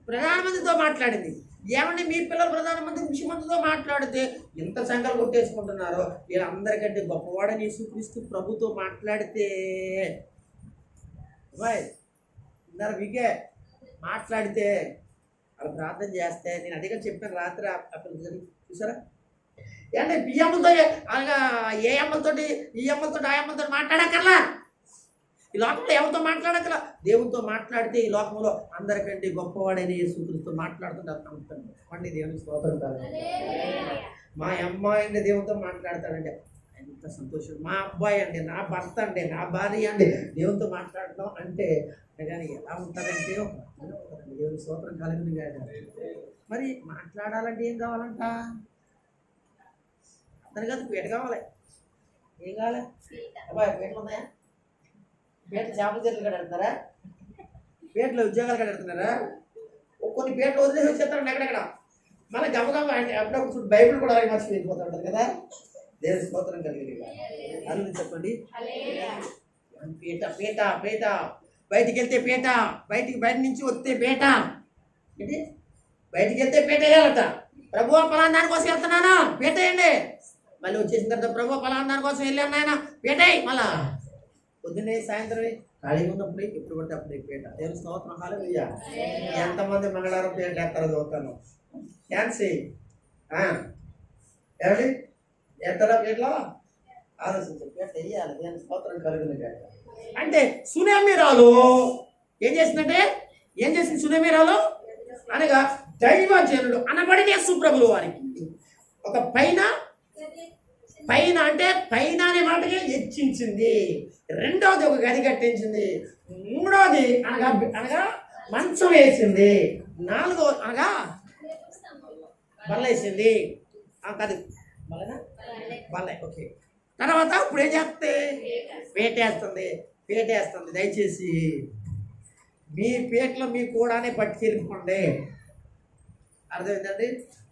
ప్రధానమంత్రితో మాట్లాడింది. ఏమంటే మీ పిల్లలు ప్రధానమంత్రి ముఖ్యమంత్రితో మాట్లాడితే ఎంత సంఘాలు కొట్టేసుకుంటున్నారో. వీళ్ళందరికంటే గొప్పవాడని యేసుక్రీస్తు ప్రభుతో మాట్లాడితే మీకే మాట్లాడితే వాళ్ళు ప్రార్థన చేస్తే, నేను అదిగా చెప్పాను రాత్రి అప్పుడు చూసారా? అంటే ఈ అమ్మలతో అనగా ఏ అమ్మలతోటి ఈ అమ్మలతో ఆ అమ్మలతో మాట్లాడక్కర్లా. ఈ లోకంలో ఎవరితో మాట్లాడక్కర్లా. దేవునితో మాట్లాడితే ఈ లోకంలో అందరికంటే గొప్పవాడైన యేసుక్రీస్తుతో మాట్లాడుతుంటారు. పండి దేవునికి స్తోత్రం కాదు. మా అమ్మాయి అంటే దేవునితో మాట్లాడతాడంటే ఎంత సంతోషం. మా అబ్బాయి అండి, నా భర్త అండి, నా భార్య అండి దేవునితో మాట్లాడటం అంటే కానీ ఎలా ఉంటుందంటే దేవుని స్తోత్రం కలిగింది కాదు. మరి మాట్లాడాలంటే ఏం కావాలంట? అతని కాదు, పీట కావాలి. ఏం కావాలి? అబ్బాయి పీటలు ఉన్నాయా? పీటలు చేపల చెట్లు కడతారా? పీటలు ఉద్యోగాలు కడతారా? కొన్ని పీటలు వదిలేసి వచ్చేస్తారండి ఎక్కడెక్కడ. మళ్ళీ గమగమ అప్పుడప్పుడు బైబిల్ కూడా అలాగే మర్చి వెళ్ళిపోతూ ఉంటారు కదా. దేవుని స్తోత్రం కలిగింది. అందులో చెప్పండి. పీట పీట పీట బయటికి వెళ్తే పీట, బయట నుంచి వస్తే పీట. ఏంటి? బయటికి వెళ్తే పీట వేయాలట, ప్రభు పలానా దానికోసం వెళ్తున్నాను పెట్టేయండి. మళ్ళీ వచ్చేసిన తర్వాత ప్రభు పలానా దానికోసం వెళ్ళాను నాయన పెట్టేయి. మళ్ళా పొద్దున్నే సాయంత్రం ఖాళీగా ఉన్నప్పుడు ఎప్పుడు పడితే అప్పుడు పేట. దేవుని స్తోత్రం హల్లెలూయా. ఎంతమంది మంగళవారం పేట వేస్తారో చూస్తాను. ఛాన్సీ ఏమండి ఎత్తరా పేటలో ఆలోచించే పేట వేయాలి. దేవుని స్తోత్రం కలుగుతుంది పేట. అంటే సునేమిరాలు ఏం చేసిందంటే ఏం చేసింది సునేమిరాలు అనగా దైవజనుడు అనబడిన యేసు ప్రభువు వారికి ఒక పైన అంటే పైన అనే మాటకి హెచ్చించింది. రెండవది ఒక గది కట్టించింది. మూడవది అనగా మంచం వేసింది. నాలుగో అనగా బల్లేసింది. కాదు బల్ల ఓకే. తర్వాత ఇప్పుడు ఏం చేస్తే పేటేస్తుంది. దయచేసి మీ పేటలో మీ కూడానే పట్టుకెళ్ళిపోండి. అర్థమైందండి.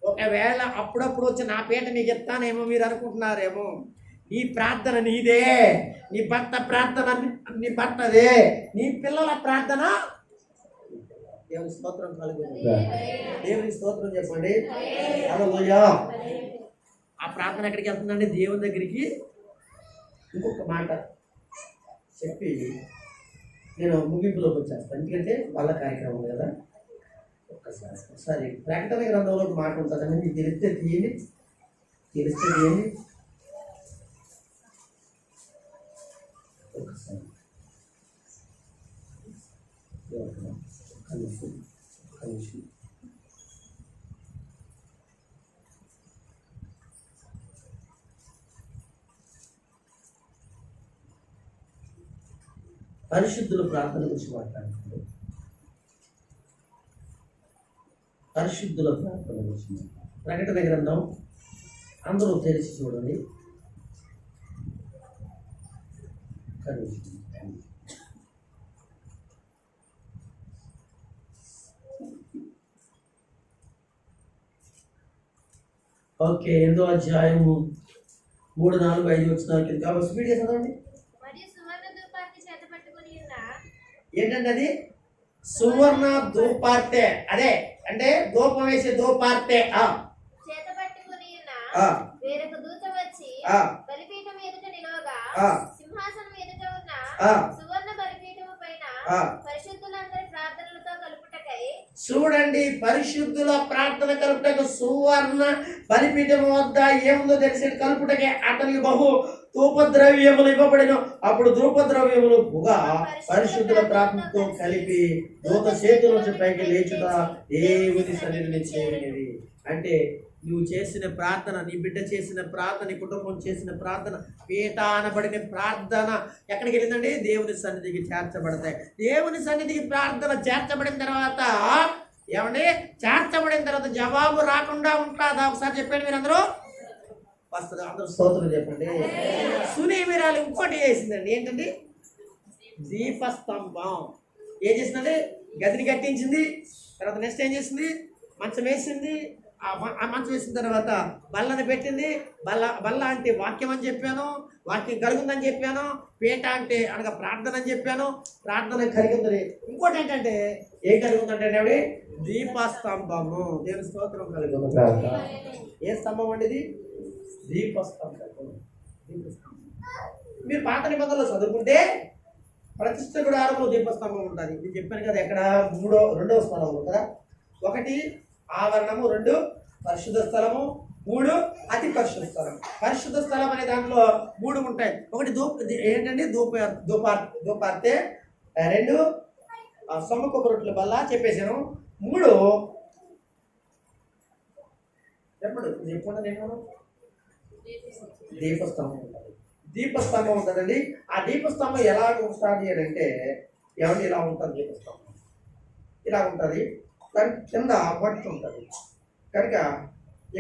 ఒకవేళ అప్పుడప్పుడు వచ్చి నా పేట మీకు ఇస్తానేమో మీరు అనుకుంటున్నారేమో. నీ ప్రార్థన నీదే, నీ భర్త ప్రార్థన నీ భర్తదే, నీ పిల్లల ప్రార్థన దేవుని స్తోత్రం కలుగుతుంది. దేవుని స్తోత్రం చెప్పండి. హల్లెలూయా. ఆ ప్రార్థన ఎక్కడికి వెళ్తుందండి? దేవుని దగ్గరికి. ఇంకొక మాట చెప్పి నేను ముగింపులోకి వచ్చేస్తాను. ఎందుకంటే వాళ్ళ కార్యక్రమం కదా. ఒకసారి ప్రకటన గ్రంథంలో ఒక మాట ఉంటుందండి. మీకు తెలిస్తే తీయండి. ఒకసారి పరిశుద్ధుల ప్రార్థన గురించి మాట్లాడుతుంది. పరిశుద్ధుల ప్రార్థన గురించి ప్రకటన గ్రంథం అందరూ తెరిచి చూడండి. ఓకే, 8వ అధ్యాయము 3, 4, 5 వచ్చినారు కింద. కాబట్టి స్పీడ్ చేస్తుందండి. ఏంటంటే అది సువర్ణ ధూపార్తె. అదే అంటే ధూపం వేసే ధూపార్తె. వేరొక దూత వచ్చి బలిపీఠం ఎదుట నిలవగా సింహాసనం ఎదుట ఉన్న సువర్ణ బలిపీఠము పైన పరిశుద్ధులందరి ప్రార్థనలతో కలుపుటకై. చూడండి, పరిశుద్ధుల ప్రార్థన కలుపుటకు సువర్ణ బలిపీఠము వద్ద ఏముందో తెలిసి కలుపుటకే అతనికి బహు ధూపద్రవ్యములు ఇవ్వబడిన. అప్పుడు ధూపద్రవ్యములు పుగా పరిశుద్ధుల ప్రార్థనతో కలిపి దూత చేతుల నుంచి పైకి లేచుట దేవుని సన్నిధిని చేరినది. అంటే నువ్వు చేసిన ప్రార్థన, నీ బిడ్డ చేసిన ప్రార్థన, నీ కుటుంబం చేసిన ప్రార్థన, పీట అనబడిన ప్రార్థన ఎక్కడికి వెళ్ళిందండి? దేవుని సన్నిధికి చేర్చబడతాయి. దేవుని సన్నిధికి ప్రార్థన చేర్చబడిన తర్వాత ఏమండి? చేర్చబడిన తర్వాత జవాబు రాకుండా ఉంటుందా? ఒకసారి చెప్పండి మీరు అందరూ. వస్తుంది. అందరూ స్తోత్రం చెప్పండి. సునేమిరాలు ఇంకోటి చేసిందండి. ఏంటండి? దీపస్తంభం. ఏం చేసిందండి? గదిని కట్టించింది. తర్వాత నెక్స్ట్ ఏం చేసింది? మంచం వేసింది. ఆ మంచం వేసిన తర్వాత బల్లని పెట్టింది. బల్ల అంటే వాక్యం అని చెప్పాను, వాక్యం కలుగుందని చెప్పాను. పీట అంటే అనగా ప్రార్థన అని చెప్పాను, ప్రార్థన కలిగిందని. ఇంకోటి ఏంటంటే ఏం కలుగుందంటే ఆవిడ దీపస్తంభము. దేవుని స్తోత్రం కలుగుతుంది. ఏ స్తంభం అండి ఇది? దీపస్తంభం. మీరు పాత నిబంధనలు చదువుకుంటే ప్రతిష్ఠ గుడారంలో దీపస్తంభం ఉంటుంది. నేను చెప్పాను కదా. ఎక్కడ? 2వ స్థలంలో కదా. 1 ఆవరణము, 2 పరిశుద్ధ స్థలము, 3 అతి పరిశుద్ధ స్థలం. పరిశుద్ధ స్థలం అనే దాంట్లో 3 ఉంటాయి. 1 ఏంటండి? ధూపార్తె, 2 సొమ్మకొక రొట్టెల బల్ల చెప్పేశాను. 3 చెప్పండి నేను దీపస్తంభం ఉంటుంది. దీపస్తంభం ఉంటుందండి. ఆ దీపస్తంభం ఎలా ఉంటుంది అని అంటే ఏమంటే ఇలా ఉంటుంది. దీపస్తంభం ఇలా ఉంటుంది. దాని కింద పట్టు ఉంటుంది కనుక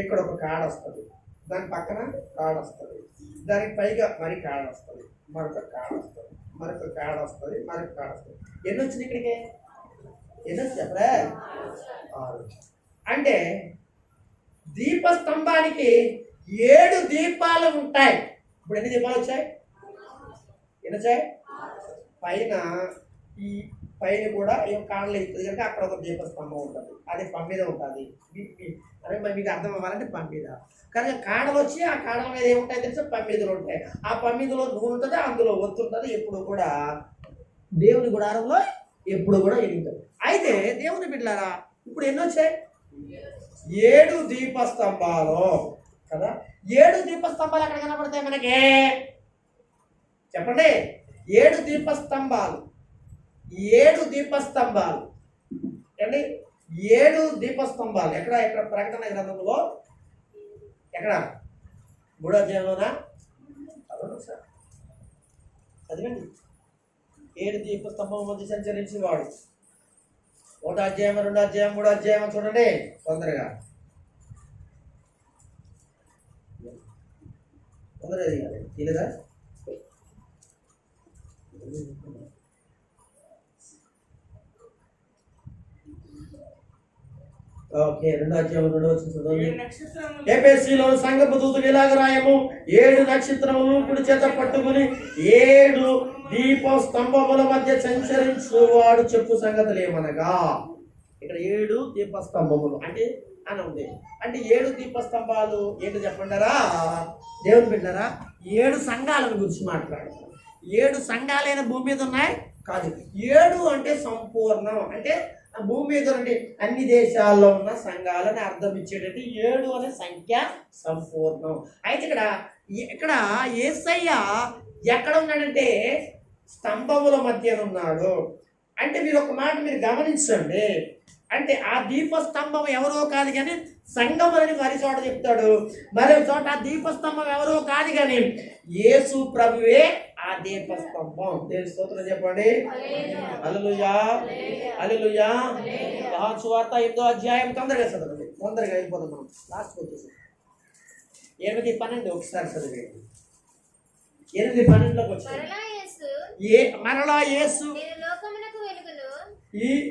ఇక్కడ ఒక కాడ వస్తుంది, దాని పక్కన కాడ వస్తుంది, దానికి పైగా మరి కాడ వస్తుంది, మరొక కాడ వస్తుంది, మరొక కాడ వస్తుంది, మరొక కాడ వస్తుంది. ఎన్ని వచ్చింది ఇక్కడికి? ఎన్ని వచ్చి చెప్పరా? 6. అంటే దీపస్తంభానికి 7 దీపాలు ఉంటాయి. ఇప్పుడు ఎన్ని దీపాలు వచ్చాయి? ఎన్ని వచ్చాయి? పైన కూడా ఏం కాడలు అవుతుంది కనుక అక్కడ ఒక దీపస్తంభం ఉంటుంది. అది మీద ఉంటుంది. అరే మరి మీకు అర్థం అవ్వాలంటే పమ్మిద. కానీ కాడలు వచ్చి ఆ కాడల మీద ఏముంటాయి తెలుసా? పమ్మిదలు ఉంటాయి. ఆ పమ్మిదలో నూనె ఉంటుంది, అందులో ఒత్తు ఉంటుంది. ఎప్పుడు కూడా దేవుని గుడారంలో ఎప్పుడు కూడా ఎదుగుతాయి. అయితే దేవుని బిడ్డలారా, ఇప్పుడు ఎన్ని వచ్చాయి? 7 దీపస్తంభాలు కదా. 7 దీపస్తంభాలు ఎక్కడ కనపడతాయి మనకి? చెప్పండి. 7 దీపస్తంభాలు. 7 దీపస్తంభాలు అండి. 7 దీపస్తంభాలు ఎక్కడ? ఎక్కడ? ప్రకటన గ్రంథంలో ఎక్కడ? 3వ అధ్యాయంలోనా? చదివండి. 7 దీపస్తంభం మధ్య సంచరించి వాడు. 1వ అధ్యాయం, 2వ అధ్యాయం, 3వ అధ్యాయం చూడండి తొందరగా. తొందరగా తీయలేదా? ఓకే, 2వ అధ్యాయం 2వ వచనం చదవండి. ఎఫెసీలో సంఘపు దూతకు ఇలాగ రాయము, 7 నక్షత్రములు కుడి చేత పట్టుకుని 7 దీప స్తంభముల మధ్య సంచరించు వాడు చెప్పు సంగతులు ఏమనగా. ఇక్కడ 7 దీపస్తంభములు అంటే అని ఉంది. అంటే 7 దీపస్తంభాలు ఏంటో చెప్పంటారా? దేవుని బిడ్డలారా, 7 సంఘాలను గురించి మాట్లాడుతున్నాం. 7 సంఘాలైన భూమి మీద ఉన్నాయి కాదు. 7 అంటే సంపూర్ణం. అంటే భూమి మీద అంటే అన్ని దేశాల్లో ఉన్న సంఘాలని అర్థం ఇచ్చేటట్టు 7 అనే సంఖ్య సంపూర్ణం. అయితే ఇక్కడ యేసయ్య ఎక్కడ ఉన్నాడంటే స్తంభముల మధ్య ఉన్నాడు. అంటే మీరు ఒక మాట మీరు గమనించండి. అంటే ఆ దీపస్తంభం ఎవరో కాదు కానీ సంఘములని మరి చోట చెప్తాడు, మరో చోట ఆ దీపస్తంభం ఎవరో కాదు కానీ యేసు ప్రభువే ఆ దీపస్తంభం. దేవుని స్తోత్రం చెప్పండి. హల్లెలూయా, హల్లెలూయా. యోహాను సువార్త 8వ అధ్యాయం తొందరగా చదవండి. తొందరగా అయిపోతాం మనం. లాస్ట్కి వచ్చేసి 8:12 ఒకసారి చదివేయండి. 8:12లోకి వచ్చి మరలా యేసు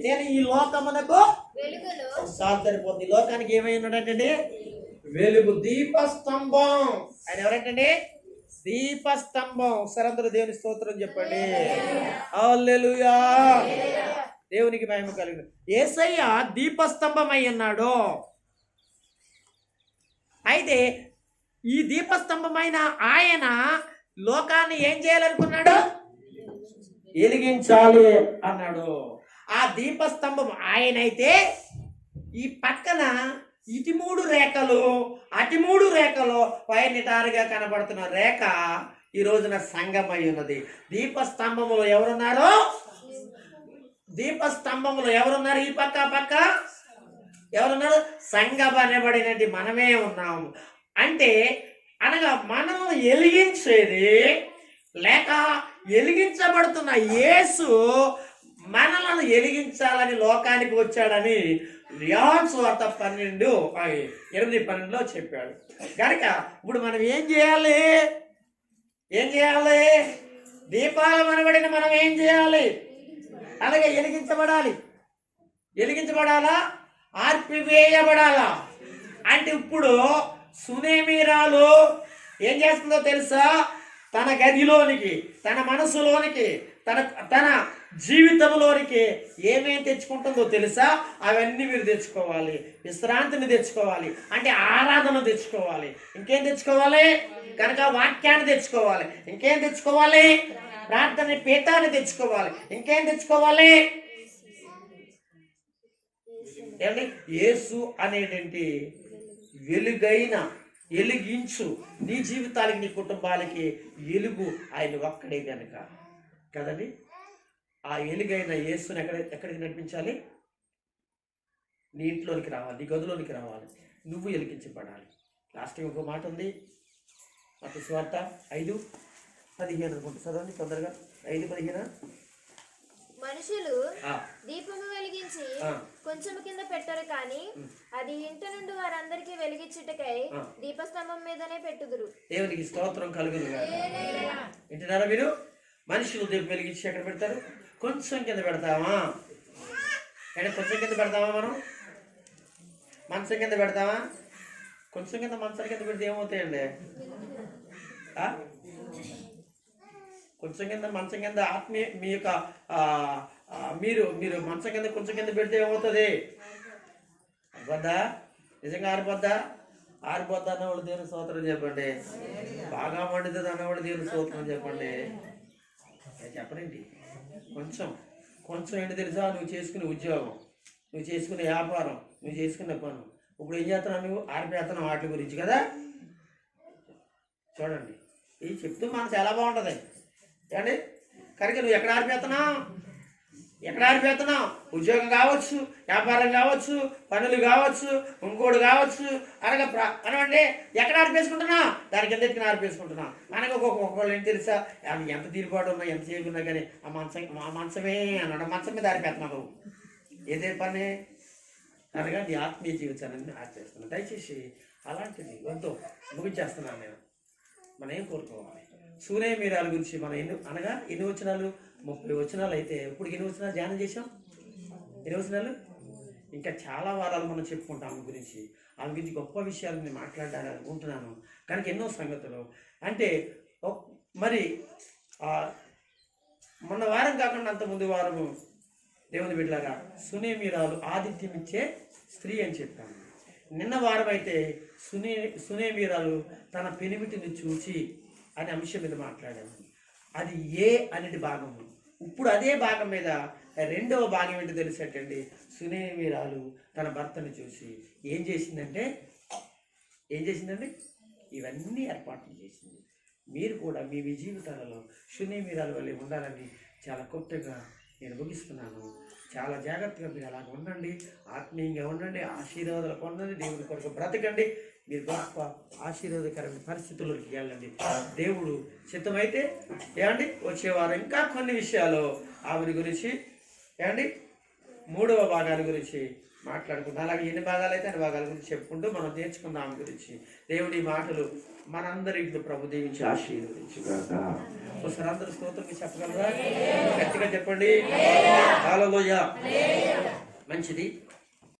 నేను ఈ లోకమునకు ఒకసారి సరిపోతుంది. ఈ లోకానికి ఏమై ఉన్నాడంటే వెలుగు, దీపస్తంభం. ఆయన ఎవరంటే దీపస్తంభం. ఒకసారి అందరూ దేవుని స్తోత్రం చెప్పండి. హల్లెలూయా, దేవునికి మహిమ కలుగును. యేసయ్య దీపస్తంభం అయి ఉన్నాడు. అయితే ఈ దీపస్తంభమైన ఆయన లోకాన్ని ఏం చేయాలనుకున్నాడు? వెలిగించాలి అన్నాడు. ఆ దీపస్తంభం ఆయన అయితే ఈ పక్కన ఇటు 3 రేఖలు అటు 3 రేఖలు పైనిటారుగా కనబడుతున్న రేఖ ఈ రోజున సంఘమై ఉన్నది. దీపస్తంభములో ఎవరున్నారు? దీపస్తంభములో ఎవరున్నారు? ఈ పక్క ఎవరున్నారు? సంఘం అనబడినది మనమే ఉన్నాము. అంటే అనగా మనం వెలిగించేది లేక వెలిగించబడుతున్న యేసు మనలను వెలిగించాలని లోకానికి వచ్చాడని యోహాను సువార్త 8:12లో చెప్పాడు. కనుక ఇప్పుడు మనం ఏం చేయాలి? దీపాలు మనబడిన మనం ఏం చేయాలి? అలాగే వెలిగించబడాలా? ఆర్పివేయబడాలా? అంటే ఇప్పుడు సునేమిరాలు ఏం చేస్తుందో తెలుసా? తన గదిలోనికి, తన మనసులోనికి, తన జీవితంలోనికి ఏమేం తెచ్చుకుంటుందో తెలుసా? అవన్నీ మీరు తెచ్చుకోవాలి. విశ్రాంతిని తెచ్చుకోవాలి, అంటే ఆరాధన తెచ్చుకోవాలి. ఇంకేం తెచ్చుకోవాలి? కనుక వాక్యాన్ని తెచ్చుకోవాలి. ఇంకేం తెచ్చుకోవాలి? ప్రార్థన పీఠాన్ని తెచ్చుకోవాలి. ఇంకేం తెచ్చుకోవాలి? ఏమండి? యేసు అనేటువంటి వెలిగించు నీ జీవితాలకి, నీ కుటుంబాలకి వెలుగు ఆయన ఒక్కడే కనుక కదండి. ఆ వెలుగైన యేసుని ఎక్కడికి నడిపించాలి? నీ ఇంట్లోనికి రావాలి, నీ గదిలోనికి రావాలి, నువ్వు వెలిగించబడాలి. లాస్ట్ ఒక మాట ఉంది, మత్తయి సువార్త 5:15 అనుకుంటా. చదవండి తొందరగా. 5:15. మనుషులు దీపము వెలిగించి కొంచెం కింద పెట్టరు కానీ అది ఇంట నుండి వారందరికీ వెలిగించుటకై దీపస్తంభం మీదనే పెట్టుదురు. దేవునికి స్తోత్రం కలుగును గాక. వింటున్నారా మీరు? మనుషులు దీపం వెలిగించి ఎక్కడ పెడతారు? కొంచెం కింద పెడతామా? అంటే కొంచెం కింద పెడతామా? మనం మంచం కింద పెడతామా? కొంచెం కింద మంచం కింద పెడితే ఏమవుతాయండి? కొంచెం కింద మంచం కింద ఆత్మీయ మీ యొక్క మీరు మంచం కింద కొంచెం కింద పెడితే ఏమవుతుంది? అవ్వదా? నిజంగా ఆరిపోద్దా? ఆరిపోద్దా అన్నవాళ్ళు దేవుని స్తోత్రం చెప్పండి. బాగా మండుతుంది అన్నవాళ్ళు దేవుని స్తోత్రం చెప్పండి. చెప్పండి. కొంచెం ఏంటి తెలుసా? నువ్వు చేసుకునే ఉద్యోగం, నువ్వు చేసుకునే వ్యాపారం, నువ్వు చేసుకునే పను, ఇప్పుడు ఏం చేస్తున్నావు? నువ్వు ఆరిపోతున్నావు వాటి గురించి కదా. చూడండి, ఇది చెప్తూ మనసు ఎలా బాగుంటుంది ఏమండి. కనుక నువ్వు ఎక్కడ ఆరిపోతున్నావు? ఉద్యోగం కావచ్చు, వ్యాపారం కావచ్చు, పనులు కావచ్చు, ఇంకోటి కావచ్చు, అనవండి ఎక్కడ ఆరిపేసుకుంటున్నావు? దాని కింద ఎత్తుకుని ఆరిపేసుకుంటున్నావు. అనగా ఒక్కొక్కళ్ళు ఏం తెలుసా? ఎంత తీరుబాటు ఉన్నా, ఎంత చేయకున్నా కానీ ఆ మంచమే అన్నాడు. మంచం మీద ఆరిపేస్తున్నావు. ఏదే పని అనగా నీ ఆత్మీయ జీవితాన్ని ఆరిపేస్తున్నావు. దయచేసి అలాంటిది వద్దు. ముగించేస్తున్నాను నేను. మనం ఏం కోరుకోవాలి? సూనేమీరాల గురించి మనం ఎన్ని వచనాలు? 30 వచనాలు అయితే ఇప్పుడు ఎన్ని వచనాలు ధ్యానం చేసాం? ఎన్ని వచనాలు? ఇంకా చాలా వారాలు మనం చెప్పుకుంటాం ఆమె గురించి. ఆమె గురించి గొప్ప విషయాలు నేను మాట్లాడాలని అనుకుంటున్నాను. కనుక ఎన్నో సంగతులు అంటే మరి మొన్న వారం కాకుండా అంత ముందు వారము దేవుని బిడ్డలారా సునేమీరాలు ఆతిథ్యం ఇచ్చే స్త్రీ అని చెప్పాను. నిన్న వారం అయితే సునేమీరాలు తన పెనిమిటిని చూచి అనే అంశం మీద మాట్లాడాము. అది ఏ అనేది భాగము. ఇప్పుడు అదే భాగం మీద రెండవ భాగం ఏంటో తెలిసేటండి. సునేమీరాలు తన భర్తను చూసి ఏం చేసిందండి? ఇవన్నీ ఏర్పాట్లు చేసింది. మీరు కూడా మీ జీవితాలలో సునేమీరాలు వల్లే ఉండాలని చాలా కొత్తగా నేను ముగిస్తున్నాను. చాలా జాగ్రత్తగా మీరు అలాగ ఉండండి, ఆత్మీయంగా ఉండండి, ఆశీర్వాదాలు పొందండి, దేవుని కొరకు బ్రతకండి. మీరు గొప్ప ఆశీర్వాదకరమైన పరిస్థితుల్లోకి వెళ్ళండి. దేవుడు చిత్తమైతే ఏమండి వచ్చేవారు ఇంకా కొన్ని విషయాలు ఆవిడ గురించి ఏమండి 3వ భాగాల గురించి మాట్లాడుకుంటాం. అలాగే ఎన్ని భాగాలు అయితే అన్ని భాగాల గురించి చెప్పుకుంటూ మనం నేర్చుకుందాం ఆమె గురించి. దేవుడి మాటలు మనందరి ఇంట్లో ప్రభు దీవించి ఆశీర్వదించుగాక. ఒకసారి అందరూ స్తోత్రం చెప్పగలరా? గట్టిగా చెప్పండి. హల్లెలూయా. మంచిది.